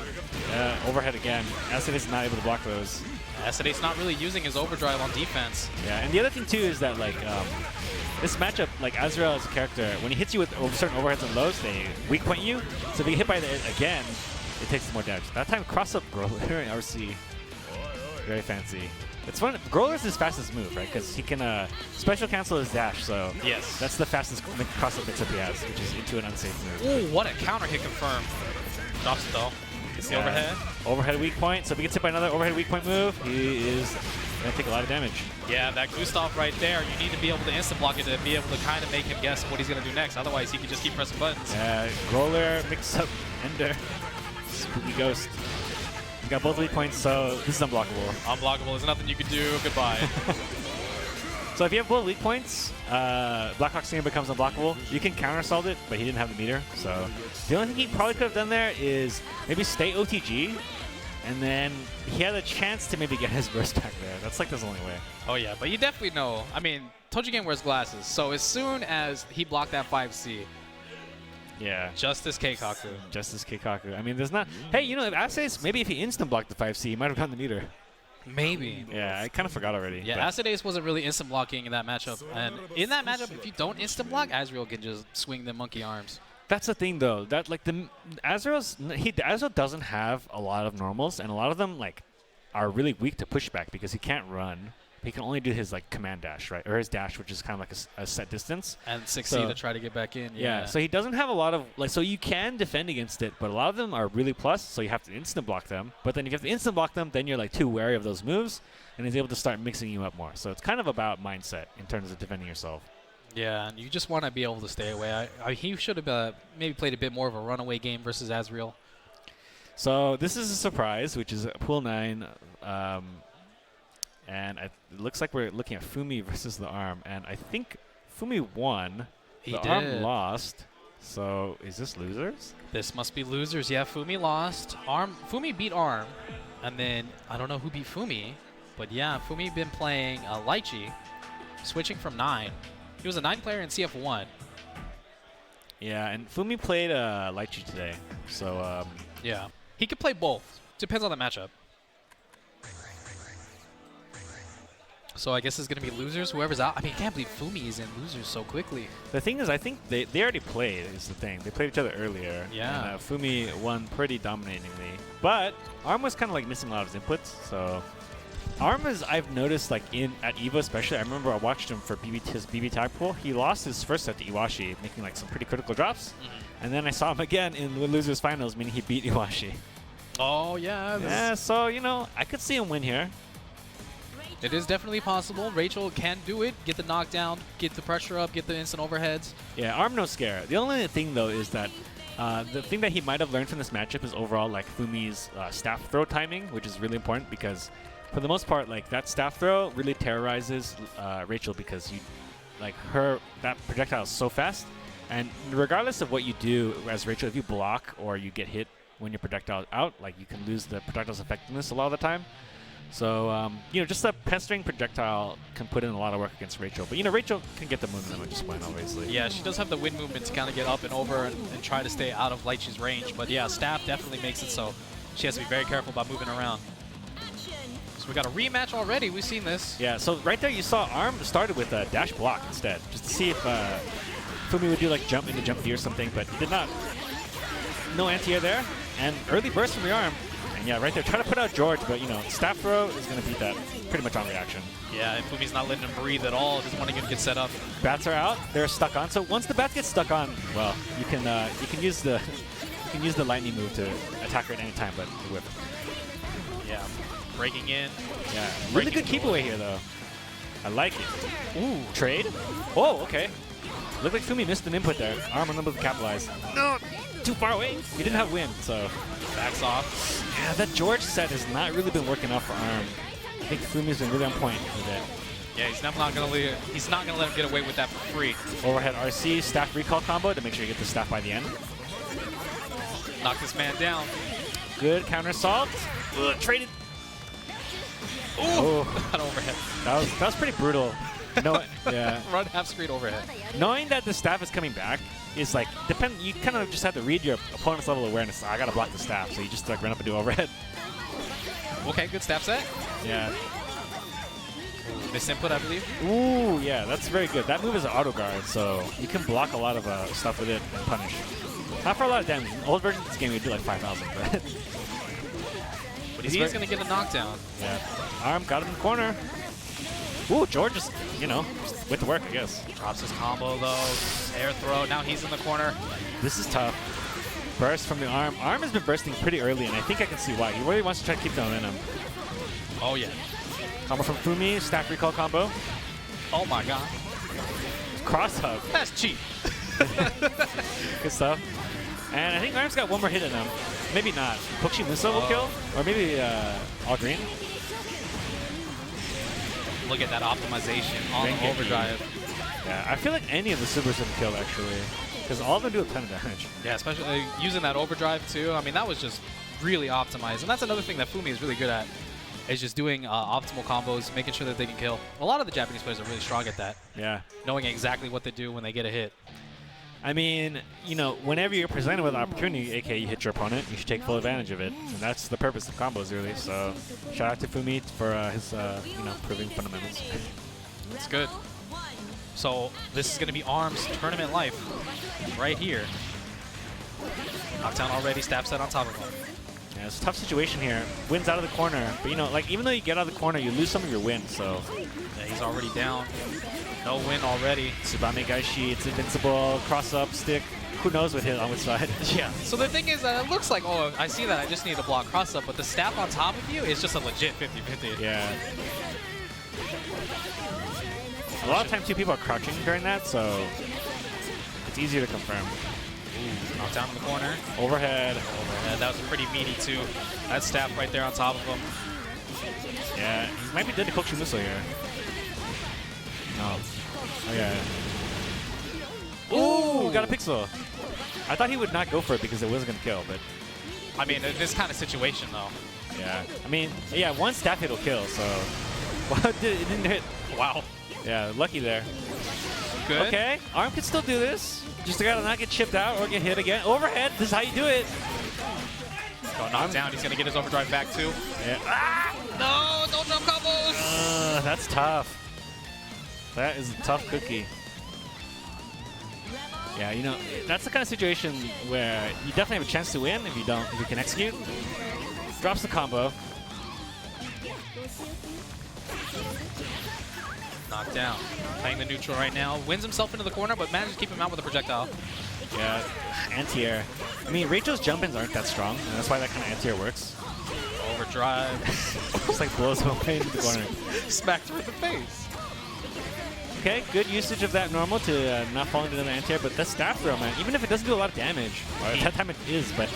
Overhead again. Acida's not able to block those. Acida's not really using his overdrive on defense. Yeah, and the other thing too is that like this matchup, like Azrael as a character, when he hits you with certain overheads and lows, they weak point you. So if you get hit by it again, it takes more damage. That time cross up Growler in RC. Very fancy. It's fun. Growler's his fastest move, right? Because he can special cancel his dash, so yes, that's the fastest cross up mix-up he has, which is into an unsafe move. Ooh, what a counter hit confirmed. Drops it though. It's the overhead. Overhead weak point. So if he gets hit by another overhead weak point move, he is going to take a lot of damage. Yeah, that Gustav right there, you need to be able to instant block it to be able to kind of make him guess what he's going to do next. Otherwise, he can just keep pressing buttons. Yeah, Growler, mix-up, Ender, Spooky Ghost. You got both weak points, so this is unblockable. Unblockable. There's nothing you can do. Goodbye. So if you have both weak points, Blackhawk Stinger becomes unblockable. You can counter-assault it, but he didn't have the meter. So the only thing he probably could have done there is maybe stay OTG, and then he had a chance to maybe get his burst back there. That's like the only way. Oh yeah, but you definitely know. I mean, Tojigan wears glasses, so as soon as he blocked that 5C, yeah, Justice Keikaku. Justice Keikaku. I mean, there's not. Hey, you know, if Acida's, maybe if he instant blocked the 5C, he might have gotten the meter. Maybe. Yeah, I kind of forgot already. Yeah, Acida's wasn't really instant blocking in that matchup. And in that matchup, if you don't instant block, Azrael can just swing the monkey arms. That's the thing, though. That like Azrael doesn't have a lot of normals, and a lot of them like are really weak to pushback because he can't run. He can only do his like command dash, right, or his dash, which is kind of like a set distance. And 6C to try to get back in. Yeah. So he doesn't have a lot of like. So you can defend against it, but a lot of them are really plus. So you have to instant block them. But then if you have to instant block them, then you're like too wary of those moves, and he's able to start mixing you up more. So it's kind of about mindset in terms of defending yourself. Yeah, and you just want to be able to stay away. He should have maybe played a bit more of a runaway game versus Azrael. So this is a surprise, which is Pool 9. And it looks like we're looking at Fumi versus the ARM. And I think Fumi won. The ARM lost. So is this losers? This must be losers. Yeah, Fumi lost. Fumi beat ARM. And then I don't know who beat Fumi. But yeah, Fumi been playing Lychee, switching from 9. He was a 9 player in CF1. Yeah, and Fumi played Lychee today. So yeah, he could play both. Depends on the matchup. So I guess it's going to be losers, whoever's out. I mean, I can't believe Fumi is in losers so quickly. The thing is, I think they already played is the thing. They played each other earlier. Yeah. And Fumi won pretty dominatingly. But ARM was kind of like missing a lot of his inputs. So ARM is, I've noticed, like at EVO especially, I remember I watched him for his BB tag pool. He lost his first set to Iwashi, making like some pretty critical drops. And then I saw him again in the losers finals, meaning he beat Iwashi. Oh, yeah. Yeah, so, you know, I could see him win here. It is definitely possible. Rachel can do it. Get the knockdown, get the pressure up, get the instant overheads. Yeah, ARM no scare. The only thing, though, is that the thing that he might have learned from this matchup is overall, like, Fumi's staff throw timing, which is really important because, for the most part, like, that staff throw really terrorizes Rachel because that projectile is so fast. And regardless of what you do as Rachel, if you block or you get hit when your projectile is out, like, you can lose the projectile's effectiveness a lot of the time. So, you know, just that pestering projectile can put in a lot of work against Rachel. But, you know, Rachel can get the movement just fine, obviously. Yeah, she does have the wind movement to kind of get up and over and try to stay out of Lychee's range. But, yeah, staff definitely makes it so she has to be very careful about moving around. So we got a rematch already. We've seen this. Yeah, so right there you saw ARM started with a dash block instead, just to see if Fumi would do, like, jump into jump D or something, but he did not. No anti-air there, and early burst from the ARM. Yeah, right there. Try to put out George, but, you know, staff throw is going to beat that pretty much on reaction. Yeah, and Fumi's not letting him breathe at all. Just wanting him to get set up. Bats are out. They're stuck on. So once the bats get stuck on, well, you can use the You can use the lightning move to attack her at any time, but whip. Yeah. Breaking in. Yeah. Really Breaking good keep away here, though. I like it. Ooh. Trade? Oh, okay. Looked like Fumi missed an input there. Arm unable to capitalize. No! Too far away. He didn't have wind, so. Backs off. Yeah, that George set has not really been working out for Arm. I think Fumi's been really on point with it. Yeah, he's not gonna let him get away with that for free. Overhead RC, staff recall combo to make sure you get the staff by the end. Knock this man down. Good counter assault. Traded. Ooh! Oh. That overhead. That was pretty brutal. No, yeah. Run half screen overhead. Knowing that the staff is coming back is like you kind of just have to read your opponent's level of awareness. I gotta block the staff, so you just like run up and do overhead. Okay, good staff set. Yeah. Miss input, I believe. Ooh, yeah, that's very good. That move is an auto guard, so you can block a lot of stuff with it and punish. Not for a lot of damage. In old versions of this game, you do like 5,000, but. But he's gonna get a knockdown. Yeah. Arm got him in the corner. Ooh, George just, just went to work, I guess. Drops his combo though. Air throw. Now he's in the corner. This is tough. Burst from the Arm. Arm has been bursting pretty early, and I think I can see why. He really wants to try to keep the momentum. Oh yeah. Combo from Fumi, stack recall combo. Oh my god. Cross hug. That's cheap. Good stuff. And I think Arm's got one more hit in him. Maybe not. Pokshi Muso will kill? Or maybe all green? Look at that optimization on the overdrive. Yeah, I feel like any of the supers have killed, actually. Because all of them do a ton of damage. Yeah, especially using that overdrive too. I mean, that was just really optimized. And that's another thing that Fumi is really good at, is just doing optimal combos, making sure that they can kill. A lot of the Japanese players are really strong at that. Yeah. Knowing exactly what to do when they get a hit. I mean, whenever you're presented with an opportunity, aka you hit your opponent, you should take full advantage of it. And that's the purpose of combos, really. So shout out to Fumi for his, proving fundamentals. It's good. So this is going to be Arm's tournament life right here. Knockdown already, staff set on top of him. Yeah, it's a tough situation here. Wins out of the corner. But, even though you get out of the corner, you lose some of your wind, so. Yeah, he's already down. No win already. Tsubame Gaishi, it's invincible, cross up, stick. Who knows what hit on which side? Yeah. So the thing is that it looks like, oh, I see that. I just need to block cross up, but the staff on top of you is just a legit 50-50. Yeah. A lot of times, people are crouching during that, so it's easier to confirm. Ooh, knockdown in the corner. Overhead. Overhead. That was pretty meaty, too. That staff right there on top of him. Yeah, he might be dead to Kokushu Muso here. No. Oh, yeah. Ooh, got a pixel. I thought he would not go for it because it wasn't going to kill, but. I mean, in this kind of situation, though. Yeah. I mean, yeah, one staff hit will kill, so. Well, it didn't hit. Wow. Yeah, lucky there. Good. Okay, Arm can still do this. Just gotta not get chipped out or get hit again. Overhead, this is how you do it. Go knocked down. He's going to get his overdrive back, too. Yeah. Ah! No, don't jump combos. That's tough. That is a tough cookie. Yeah, that's the kind of situation where you definitely have a chance to win if you can execute. Drops the combo. Knocked down. Playing the neutral right now. Wins himself into the corner, but manages to keep him out with a projectile. Yeah, anti-air. I mean, Rachel's jump-ins aren't that strong, and that's why that kind of anti-air works. Overdrive. Just like blows him away into the corner. Smacked him in the face. Okay, good usage of that normal to not fall into the anti-air, but that staff throw, man, even if it doesn't do a lot of damage, or at that time it is, but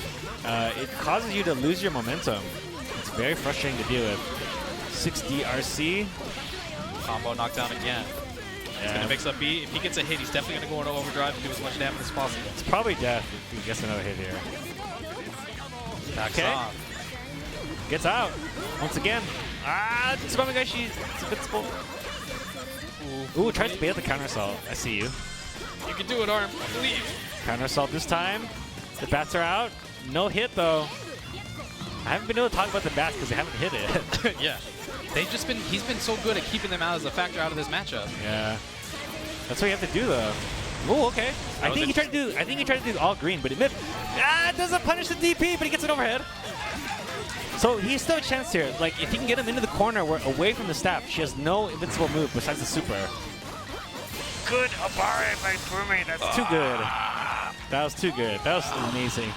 it causes you to lose your momentum. It's very frustrating to deal with. 6D RC. Combo knockdown again. He's going to mix up B. If he gets a hit, he's definitely going to go into overdrive and do as much damage as possible. It's probably death if he gets another hit here. Backs off. Gets out. Once again. Tsubame Gaishi. It's invincible. Ooh, tries to bait the counter assault. I see you. You can do it, Arm. I believe. Counter assault this time. The bats are out. No hit, though. I haven't been able to talk about the bats because they haven't hit it. Yeah. He's been so good at keeping them out as a factor out of this matchup. Yeah. That's what you have to do, though. Oh, okay. I think he tried to do all green, but it missed. It doesn't punish the DP, but he gets it overhead. So he's still a chance here. Like, if he can get him into the corner away from the staff, she has no invincible move besides the super. Good Abare by Fumi. That's too good. That was too good. That was amazing.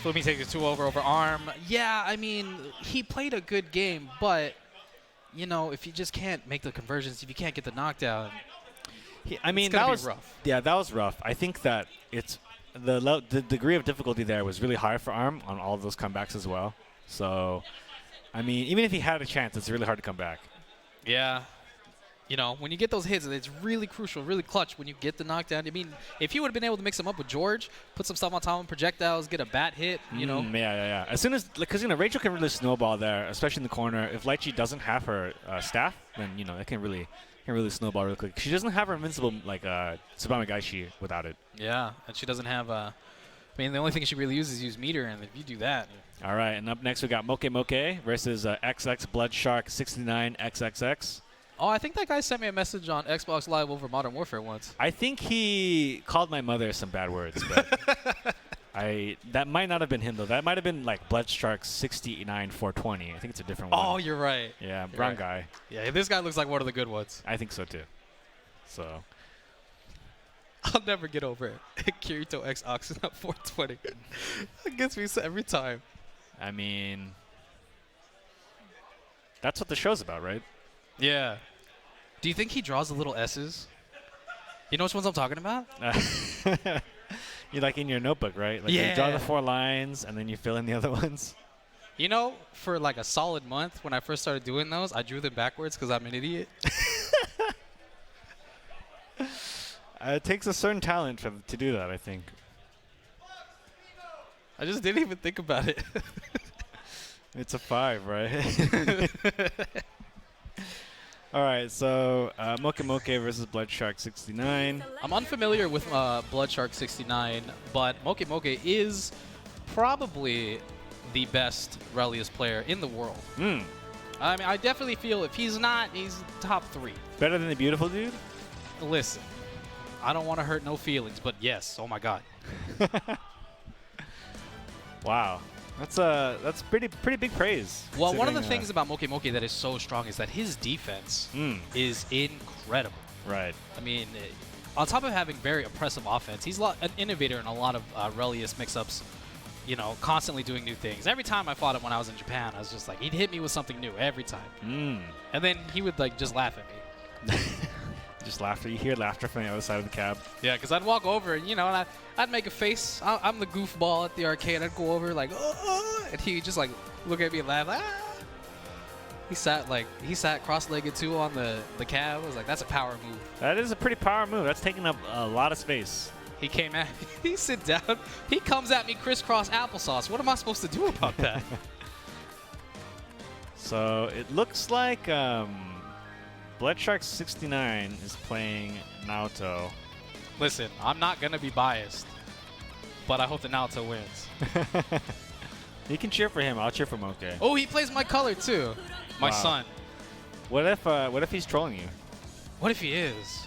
Fumi takes a 2 over Arm. Yeah, I mean, he played a good game, but, you know, if you just can't make the conversions, if you can't get the knockdown, I mean, it's gonna that be was rough. Yeah, that was rough. I think that the degree of difficulty there was really high for Arm on all of those comebacks as well. So, I mean, even if he had a chance, it's really hard to come back. Yeah. You know, when you get those hits, it's really crucial, really clutch when you get the knockdown. I mean, if he would have been able to mix them up with George, put some stuff on top of him, projectiles, get a bat hit, you know. Yeah. As soon as, because, you know, Rachel can really snowball there, especially in the corner. If Lychee doesn't have her staff, then, you know, it can really snowball really quick. She doesn't have her invincible, like, Tsubame Gaishi without it. Yeah, and she doesn't have, I mean, the only thing she really uses is use meter, and if you do that. All right, and up next we got Moke Moke versus XX Blood Shark 69 XXX. Oh, I think that guy sent me a message on Xbox Live over Modern Warfare once. I think he called my mother some bad words, but that might not have been him though. That might have been like Blood Shark 69 420. I think it's a different one. Oh, you're right. Yeah, You're brown right. guy. Yeah, this guy looks like one of the good ones. I think so too. So I'll never get over it. Kirito X Oxen at 420. It gets me every time. I mean, that's what the show's about, right? Yeah. Do you think he draws the little S's? You know which ones I'm talking about? You like in your notebook, right? Like Yeah. you draw the 4 lines and then you fill in the other ones. You know, for like a solid month when I first started doing those, I drew them backwards because I'm an idiot. It takes a certain talent to do that, I think. I just didn't even think about it. It's a 5, right? All right, so Moke Moke versus Blood Shark 69. I'm unfamiliar with Blood Shark 69, but Moke Moke is probably the best Relius player in the world. I mean, I definitely feel if he's not, he's top 3. Better than the beautiful dude? Listen, I don't want to hurt no feelings, but yes, oh my God. Wow. That's pretty big praise. Well, one of the considering, things about Moke Moke that is so strong is that his defense is incredible. Right. I mean, on top of having very oppressive offense, he's an innovator in a lot of Relius mix-ups, you know, constantly doing new things. Every time I fought him when I was in Japan, I was just like, he'd hit me with something new every time. And then he would, like, just laugh at me. Just laughter. You hear laughter from the other side of the cab. Yeah, because I'd walk over and, you know, and I'd make a face. I'm the goofball at the arcade. I'd go over like, and he'd just like look at me and laugh. He sat cross-legged too on the cab. I was like, that's a power move. That is a pretty power move. That's taking up a lot of space. He came at me. He sit down. He comes at me crisscross applesauce. What am I supposed to do about that? So it looks like Blood Shark 69 is playing Naoto. Listen, I'm not going to be biased, but I hope that Naoto wins. You can cheer for him. I'll cheer for Moke. Oh, he plays my color too. My Wow. son. What if he's trolling you? What if he is?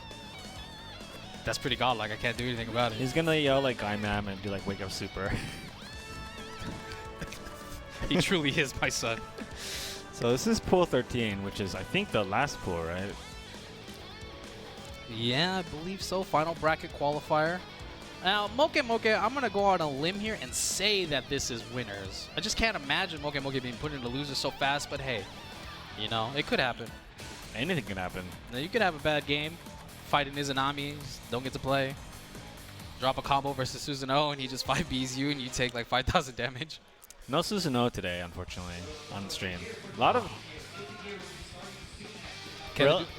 That's pretty godlike. I can't do anything about it. He's gonna yell like Guy Mam and do like Wake Up Super. He truly is my son. So this is pool 13, which is I think the last pool, right? Yeah, I believe so. Final bracket qualifier. Now, Moke Moke, I'm going to go on a limb here and say that this is winners. I just can't imagine Moke Moke being put into losers so fast, but hey, you know, it could happen. Anything can happen. Now, you could have a bad game, fighting Izanami, don't get to play. Drop a combo versus Susanoo, and he just 5Bs you, and you take like 5,000 damage. No Susanoo today, unfortunately, on stream. A lot of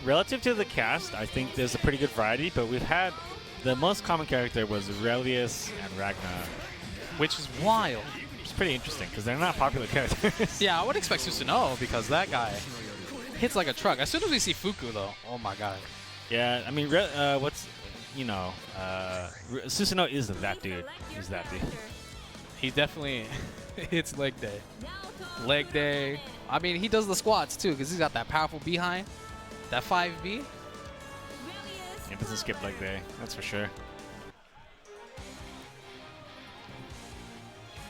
relative to the cast, I think there's a pretty good variety, but we've had the most common character was Aurelius and Ragna, Which is wild. which is pretty interesting because they're not popular characters. Yeah, I would expect Susanoo because that guy hits like a truck. As soon as we see Fuku, though, oh my god. Yeah, I mean, Susanoo is that dude. He's that dude. He definitely hits leg day. Leg day. I mean, he does the squats too because he's got that powerful behind. That 5B. It doesn't skip leg day, that's for sure.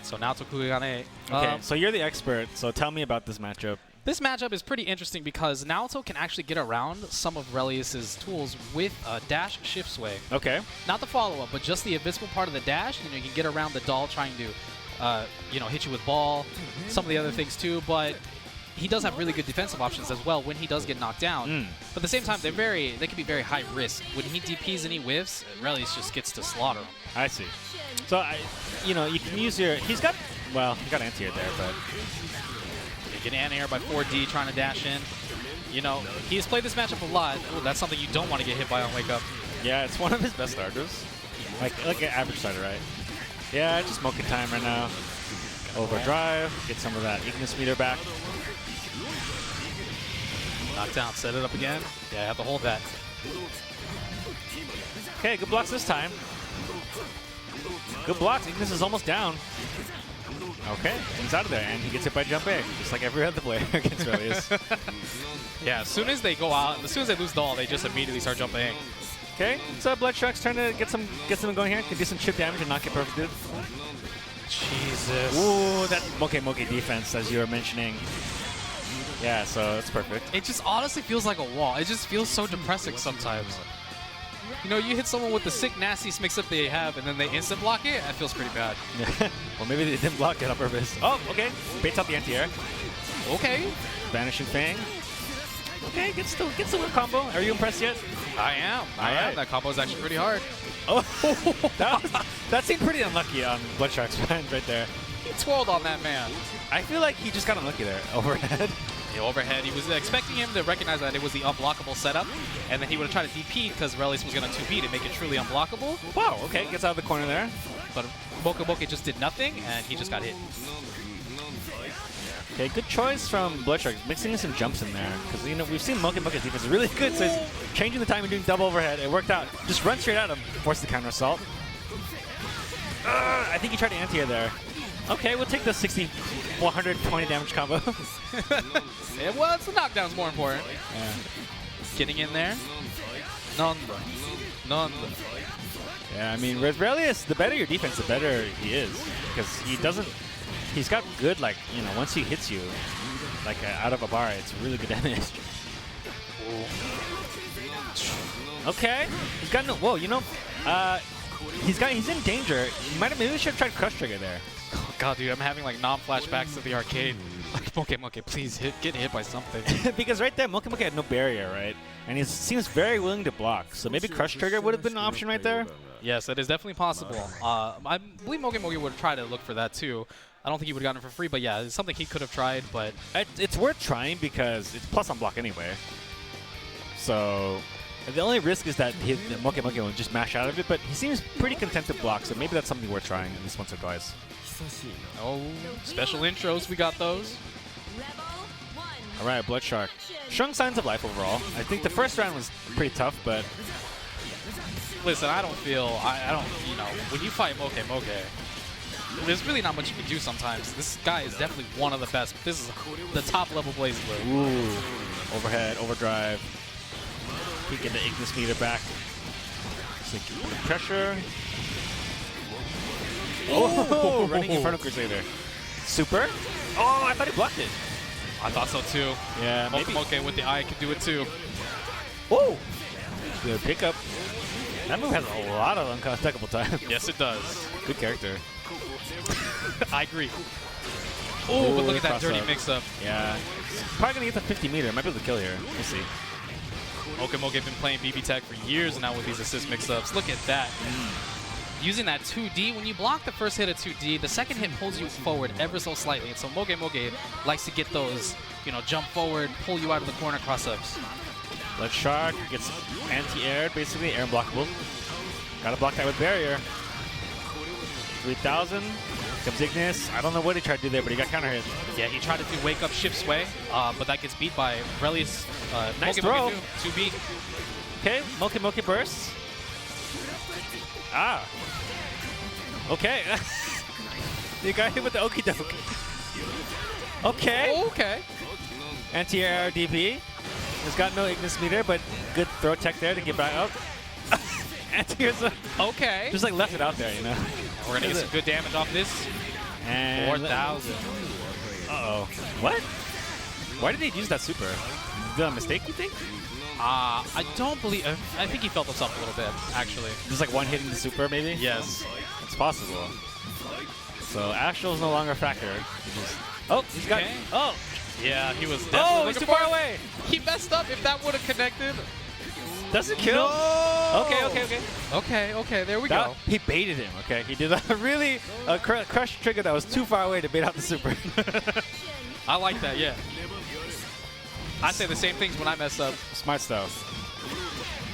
So Naoto Kugane. Okay, so you're the expert, so tell me about this matchup. This matchup is pretty interesting because Naoto can actually get around some of Relius's tools with a dash shift sway. Okay. Not the follow-up, but just the invincible part of the dash. You know, you can get around the doll trying to hit you with ball, some of the other things too, but he does have really good defensive options as well when he does get knocked down. But at the same time, they can be very high risk. When he DPs and he whiffs, Relius just gets to slaughter him. I see. So, you can use your... He got anti-air there, but... You get anti-air by 4D trying to dash in. He's played this matchup a lot. Ooh, that's something you don't want to get hit by on Wake Up. Yeah, it's one of his best starters. Like an average starter, right? Yeah, just smoking time right now. Overdrive, get some of that Ignis meter back. Knockdown, set it up again. Yeah, I have to hold that. Okay, good blocks this time. Good blocks. Ignis is almost down. Okay, he's out of there, and he gets hit by jump A, just like every other player against Relius. Yeah, as soon as they go out, as soon as they lose the all, they just immediately start jumping. Okay, so Bloodshot's trying to get some going here. Can do some chip damage and not get perfected. Jesus. Ooh, that Moke defense, as you were mentioning. Yeah, so it's perfect. It just honestly feels like a wall. It just feels so depressing sometimes. You hit someone with the sick, nasty mix-up they have, and then they instant block it. That feels pretty bad. Well, maybe they didn't block it on purpose. Oh, okay. Baits out the anti-air. Okay. Vanishing Fang. Okay, gets the win combo. Are you impressed yet? I am. I am. That combo is actually pretty hard. Oh, that seemed pretty unlucky on Bloodshark's friend right there. He twirled on that man. I feel like he just got unlucky there. Overhead. The overhead. He was expecting him to recognize that it was the unblockable setup, and then he would have tried to DP because Relius was going to 2P to make it truly unblockable. Wow, okay, gets out of the corner there. But Moke just did nothing, and he just got hit. Okay, good choice from Bloodshark, mixing in some jumps in there. Because, we've seen Moke's defense is really good, so he's changing the time and doing double overhead. It worked out. Just run straight at him, force the counter assault. I think he tried to anti-air there. Okay, we'll take the 120 damage combo. Well, it's the knockdown's more important. Yeah. Getting in there. None. Yeah, I mean, with Relius, the better your defense, the better he is. Because he's got good, once he hits you, out of a bar, it's really good damage. Okay. He's got no, whoa, he's in danger. Maybe we should have tried Crush Trigger there. Oh god, dude, I'm having non-flashbacks to the arcade. Moke, please get hit by something. Because right there, Moke had no barrier, right? And he seems very willing to block. So maybe Crush Trigger would have been an option right there? Yes, it is definitely possible. I believe Moke would try to look for that too. I don't think he would have gotten it for free, but yeah, it's something he could have tried, but... It's worth trying because it's plus on block anyway. So the only risk is that Moke will just mash out of it, but he seems pretty content to block, so maybe that's something worth trying at least once or twice. Oh, special intros, we got those. All right, Bloodshark. Showing signs of life overall. I think the first round was pretty tough, but... Listen, I don't, when you fight Moke, there's really not much you can do sometimes. This guy is definitely one of the best. This is the top level BlazBlue. Ooh. Overhead, overdrive. He can get the Ignis meter back. So pressure. Oh, running in front of Crusader. Super. Oh, I thought he blocked it. I thought so too. Yeah, maybe. Moke with the eye can do it too. Oh, good pickup. That move has a lot of untechable time. Yes, it does. Good character. I agree. Oh, but look at that dirty mix-up. Yeah. Probably going to get the 50 meter. Might be able to kill here. We'll see. Moke been playing BB Tech for years now with these assist mix-ups. Look at that. Using that 2D, when you block the first hit of 2D, the second hit pulls you forward ever so slightly. And so Moke likes to get those, jump forward, pull you out of the corner cross-ups. Bloodshark gets anti-aired, basically, air unblockable. Gotta block that with barrier. 3000. Comes Ignis. I don't know what he tried to do there, but he got counter hit. Yeah, he tried to do wake up shift sway, but that gets beat by Relius. Nice throw. Moke 2B. Okay, Moke bursts. Ah. Okay. You got hit with the okie doke. Okay. Okay. Anti-air DP. He's got no Ignis meter, but good throw tech there to get back up. Anti-air's okay. Just left it out there, We're gonna get some good damage off this. And 4,000. Uh-oh. What? Why did he use that super? did a mistake, you think? I don't believe. I think he felt himself a little bit, actually. Just like one hitting the super, maybe? Yes. It's possible. So Astral's no longer a factor. He's got. Okay. Oh! Yeah, he was definitely He's too looking far for it. away! He messed up. If that would have connected. Doesn't kill. No! Okay. There we That- go. He baited him, okay? He did a really crush trigger that was too far away to bait out the super. I like that. Yeah. I say the same things when I mess up. Smart stuff.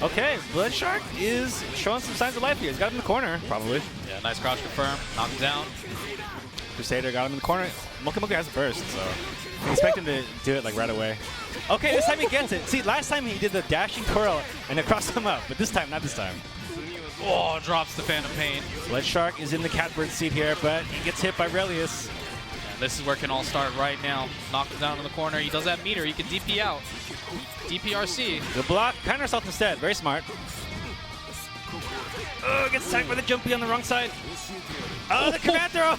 Okay, Blood Shark is showing some signs of life here. He's got him in the corner, probably. Yeah, nice crouch confirm. Knock him down. Crusader got him in the corner. Mocha has a burst, so I expect him to do it like right away. Okay, this time he gets it. See, last time he did the dashing twirl and it crossed him up, but this time, not this time. Oh, drops the Phantom Pain. Blood Shark is in the catbird seat here, but he gets hit by Relius. And this is where it can all start right now. Knocked him down in the corner. He does have meter. He can DP out. DPRC. Good block. Counter assault instead. Very smart. Oh, gets tagged by the jumpy on the wrong side. Oh, the command throw.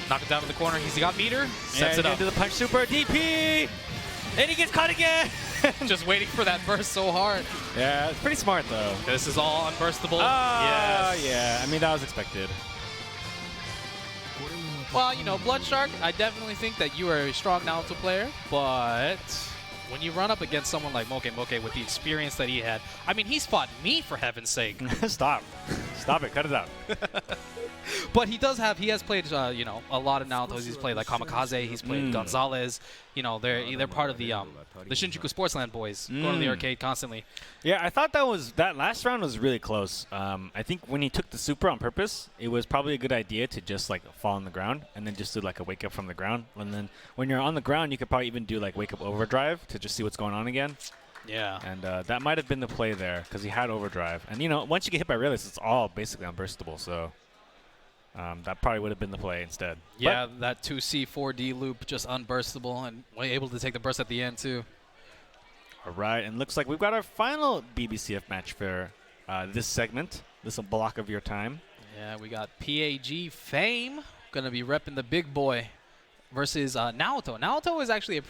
Knock it down to the corner. He's got meter. Sets it up. Into the punch super DP. And he gets caught again. Just waiting for that burst so hard. Yeah, it's pretty smart though. This is all unburstable. Yes. Yeah. I mean, that was expected. Well, you know, Blood Shark, I definitely think that you are a strong Naruto player, but when you run up against someone like Moke with the experience that he had, I mean, he's fought me for heaven's sake. Stop it. Cut it out. But he has played, you know, a lot of Naruto's. He's played like Kamikaze. He's played Gonzalez. You know, they're part of the Shinjuku Sportsland boys. Going to the arcade constantly. Yeah, I thought that last round was really close. I think when he took the super on purpose, it was probably a good idea to just like fall on the ground and then just do like a wake up from the ground. And then when you're on the ground, you could probably even do like wake up overdrive to just see what's going on again. Yeah. And that might have been the play there because he had overdrive. And you know, once you get hit by Relius, it's all basically unburstable. So that probably would have been the play instead. Yeah, that 2C 4D loop just unburstable and able to take the burst at the end too. All right, and looks like we've got our final BBCF match for this segment. This block of your time. Yeah, we got PAG Fame gonna be repping the big boy versus Naoto. Naoto is actually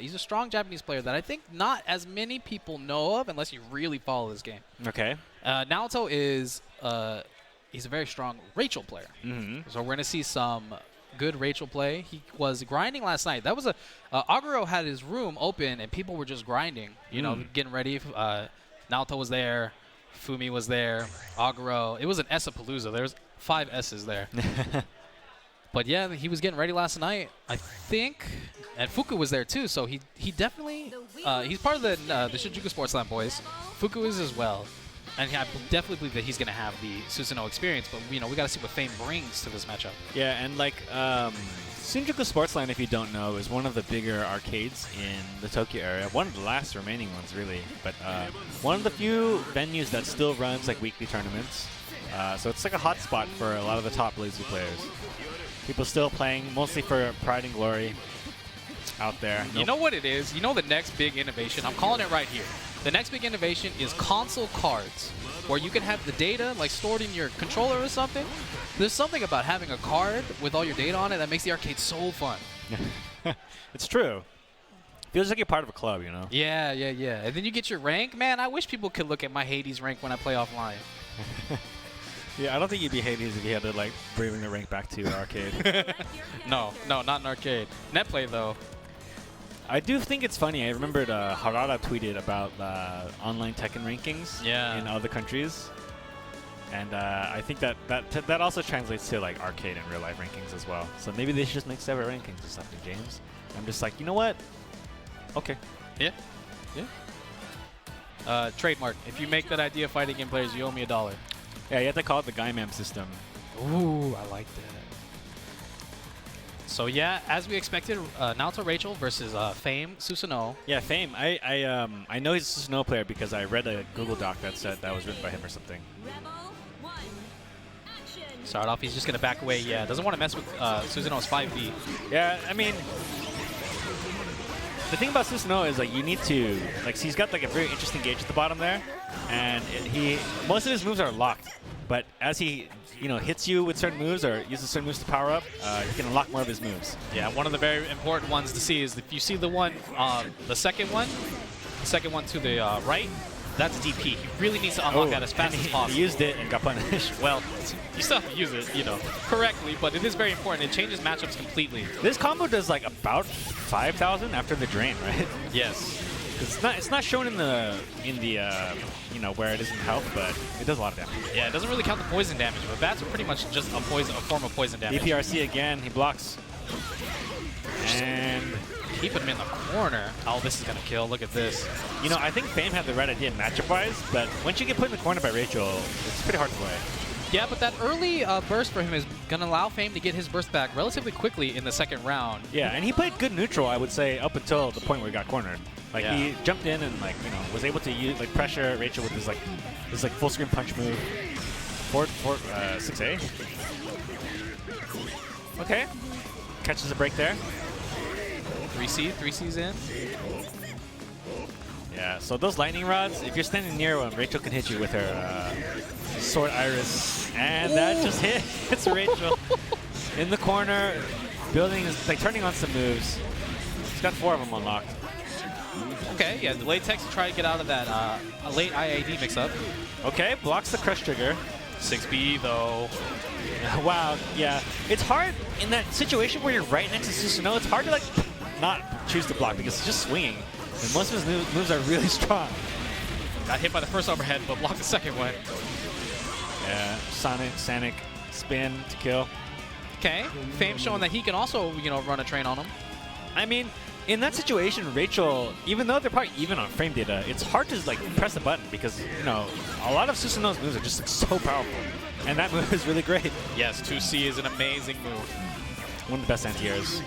he's a strong Japanese player that I think not as many people know of unless you really follow this game. Okay. Naoto is he's a very strong Rachel player. So we're gonna see some good Rachel play. He was grinding last night. That was ArcRevo had his room open and people were just grinding, you know, getting ready. Naoto was there, Fumi was there, ArcRevo. It was an S-a-palooza. There was 5 S's there. But yeah, he was getting ready last night, I think, and Fuku was there too. So he definitely he's part of the Shinjuku Sportsland boys. Fuku is as well. And I definitely believe that he's going to have the Susanoo experience, but you know we got to see what Fame brings to this matchup. Yeah, and like Shinjuku Sportsland, if you don't know, is one of the bigger arcades in the Tokyo area. One of the last remaining ones, really. But one of the few venues that still runs like weekly tournaments. So it's like a hot spot for a lot of the top Lazy players. People still playing, mostly for pride and glory out there. You know what it is? You know the next big innovation? I'm calling it right here. The next big innovation is console cards, where you can have the data like stored in your controller or something. There's something about having a card with all your data on it that makes the arcade so fun. It's true. Feels like you're part of a club, you know? Yeah. And then you get your rank. Man, I wish people could look at my Hades rank when I play offline. Yeah, I don't think you'd be Hades if you had to like bring the rank back to your arcade. No, not an arcade. Netplay though. I do think it's funny. I remembered Harada tweeted about online Tekken rankings in other countries. And I think that also translates to like arcade and real life rankings as well. So maybe they should just make separate rankings or something, James. I'm just like, you know what? Okay. Yeah. Trademark. If you make that idea of fighting game players, you owe me $1. Yeah, you have to call it the Gaimam system. Ooh, I like that. So yeah, as we expected, Naoto Rachel versus Fame Susanoo. Yeah, Fame. I know he's a Susanoo player because I read a Google Doc that said that was written by him or something. Start off, he's just gonna back away. Yeah, doesn't want to mess with Susanoo's 5B. Yeah, I mean, the thing about Susanoo is like you need to like he's got like a very interesting gauge at the bottom there, and most of his moves are locked. But as he, hits you with certain moves or uses certain moves to power up, you can unlock more of his moves. Yeah, one of the very important ones to see is if you see the one, the second one to the right, that's DP. He really needs to unlock that as fast as possible. He used it and got punished. Well, you still have to use it, correctly, but it is very important. It changes matchups completely. This combo does like about 5,000 after the drain, right? Yes. It's not shown in the where it is in health, but it does a lot of damage. Yeah, it doesn't really count the poison damage, but bats are pretty much just a form of poison damage. DPRC again, he blocks. And keeping him in the corner. Oh, this is gonna kill. Look at this. I think Fame had the right idea matchup-wise, but once you get put in the corner by Rachel, it's pretty hard to play. Yeah, but that early burst for him is going to allow Fame to get his burst back relatively quickly in the second round. Yeah, and he played good neutral, I would say, up until the point where he got cornered. Like, he jumped in and, was able to use, pressure Rachel with his full screen punch move. 6A. Okay. Catches a break there. 3C's in. Yeah, so those lightning rods, if you're standing near one, Rachel can hit you with her Sword Iris. And that just hits Rachel in the corner, turning on some moves. He's got 4 of them unlocked. Okay, yeah, delayed text to try to get out of that late IAD mix-up. Okay, blocks the crush trigger. 6B, though. Wow, yeah. It's hard in that situation where you're right next to Susanoo. It's hard to, not choose to block because it's just swinging. And most of his moves are really strong. Got hit by the first overhead, but blocked the second one. Yeah, Sonic, spin to kill. Okay, Fame showing that he can also, run a train on him. I mean, in that situation, Rachel, even though they're probably even on frame data, it's hard to press a button because, a lot of Susanoo's moves are just so powerful. And that move is really great. Yes, 2C is an amazing move. One of the best anti-airs.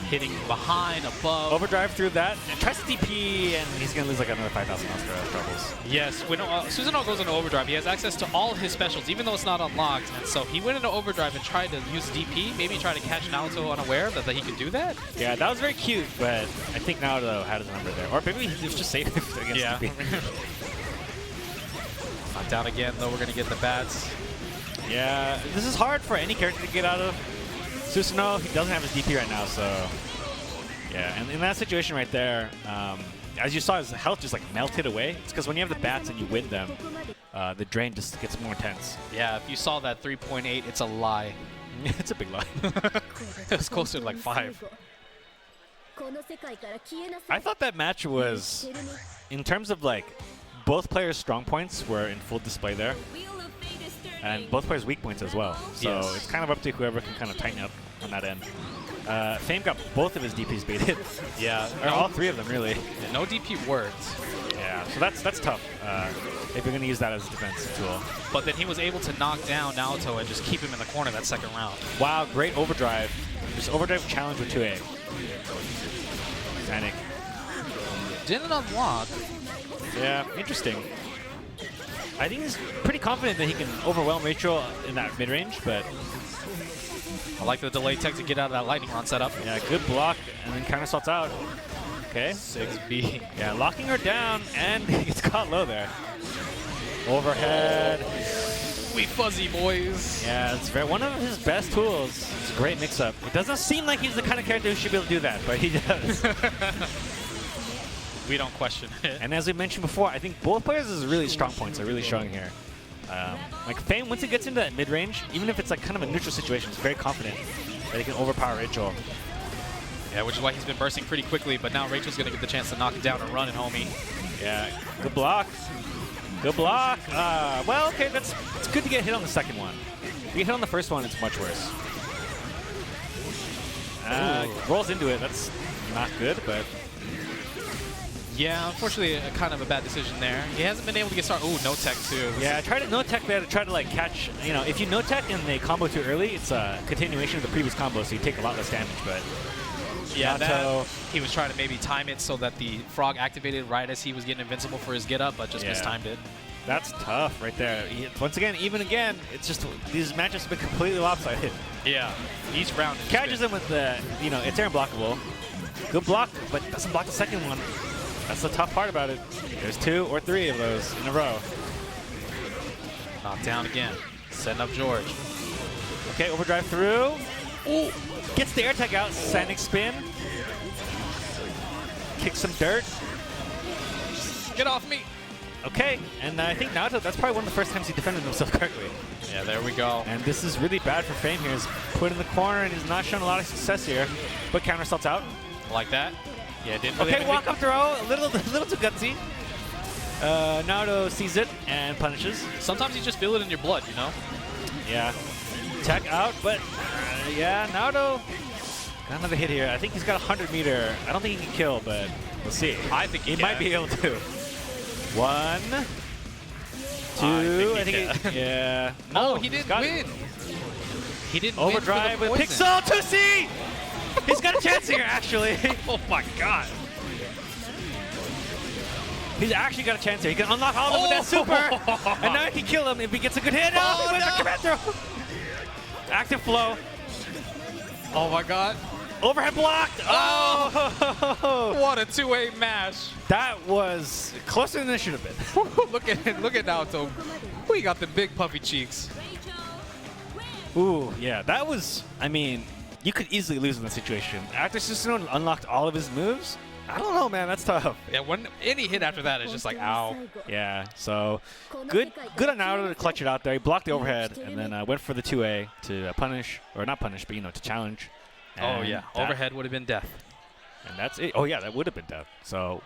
Hitting behind, above. Overdrive through that, and tries to DP, and he's going to lose another 5,000 for troubles. Yes, when Susanoo goes into overdrive, he has access to all his specials, even though it's not unlocked. And so he went into overdrive and tried to use DP, maybe try to catch Naoto unaware that he could do that. Yeah, that was very cute, but I think Naoto had his number there. Or maybe he was just safe against DP. Not down again, though. We're going to get the bats. Yeah, this is hard for any character to get out of. Susanoo, he doesn't have his DP right now, so yeah. And in that situation right there, as you saw, his health just melted away. It's because when you have the bats and you win them, the drain just gets more intense. Yeah, if you saw that 3.8, it's a lie. It's a big lie. It was closer to 5. I thought that match was, in terms of both players' strong points were in full display there. And both players' weak points as well. So it's kind of up to whoever can kind of tighten up on that end. Fame got both of his DPs baited. Yeah. Or all 3 of them, really. Yeah, no DP worked. Yeah, so that's tough if you're going to use that as a defense tool. But then he was able to knock down Naoto and just keep him in the corner that second round. Wow, great overdrive. Just overdrive challenge with 2A. Panic. Didn't unlock. Yeah, interesting. I think he's pretty confident that he can overwhelm Rachel in that mid-range, but I like the delay tech to get out of that lightning run setup. yeah, good block, and then counter salts out. Okay. 6B. Yeah, locking her down, and he gets caught low there. Overhead. We fuzzy boys. Yeah, it's one of his best tools. It's a great mix-up. It doesn't seem like he's the kind of character who should be able to do that, but he does. We don't question it. And as we mentioned before, I think both players' really strong points are really showing here. Fame, once he gets into that mid-range, even if it's kind of a neutral situation, he's very confident that he can overpower Rachel. Yeah, which is why he's been bursting pretty quickly, but now Rachel's going to get the chance to knock it down and run it, homie. Yeah, good block. Good block. Well, okay, it's good to get hit on the second one. If you get hit on the first one, it's much worse. Rolls into it. That's not good, but... Yeah, unfortunately, kind of a bad decision there. He hasn't been able to get started. Ooh, no tech too. Yeah, I tried to no tech there to try to catch. If you no tech and they combo too early, it's a continuation of the previous combo, so you take a lot less damage. But yeah, he was trying to maybe time it so that the frog activated right as he was getting invincible for his get up, but just mistimed it. That's tough right there. Once again, it's just these matches have been completely lopsided. Yeah, each round catches him with the it's air blockable. Good block, but doesn't block the second one. That's the tough part about it. There's 2 or 3 of those in a row. Knocked down again. Setting up George. Okay, overdrive through. Ooh, gets the air tag out. Sanding spin. Kick some dirt. Get off me. Okay, and I think Naruto, that's probably one of the first times he defended himself correctly. Yeah, there we go. And this is really bad for Fame here. He's put in the corner and he's not shown a lot of success here. But counter salts out. Like that. Yeah, didn't really Okay, walk up throw. A little too gutsy. Naruto sees it and punishes. Sometimes you just feel it in your blood, you know? Yeah. Tech out, but yeah, Naruto got another hit here. I think he's got a 100-meter. I don't think he can kill, but we'll see. I think he might be able to. 1, 2. I think yeah. No, he didn't win. He didn't overdrive win with Pixel 2C. He's got a chance here, actually. Oh my god. He's actually got a chance here. He can unlock all of them with that super. And now he can kill him if he gets a good hit. Oh, he wins the command throw. Active flow. Oh my god. Overhead blocked. Oh! What a two-way mash. That was closer than it should have been. Look at Naoto. We got the big puffy cheeks. Ooh, yeah, that was, I mean, you could easily lose in that situation. After Susanoo unlocked all of his moves, I don't know, man, that's tough. Yeah, when any hit after that is just like, ow. Yeah, so good on Naruto to clutch it out there. He blocked the overhead and then went for the 2A to punish, or not punish, but, you know, to challenge. Oh, yeah, overhead would have been death. And that's it. Oh, yeah, that would have been death. So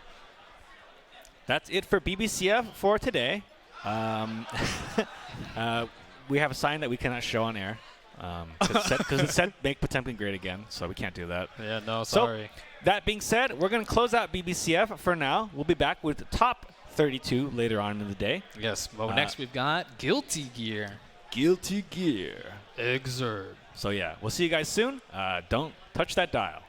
that's it for BBCF for today. We have a sign that we cannot show on air because it said make Potemkin great again, so we can't do that. Yeah, no, sorry. So, that being said, we're going to close out BBCF for now. We'll be back with top 32 later on in the day. Yes, but next we've got Guilty Gear. Guilty Gear. Exurb. So, yeah, we'll see you guys soon. Don't touch that dial.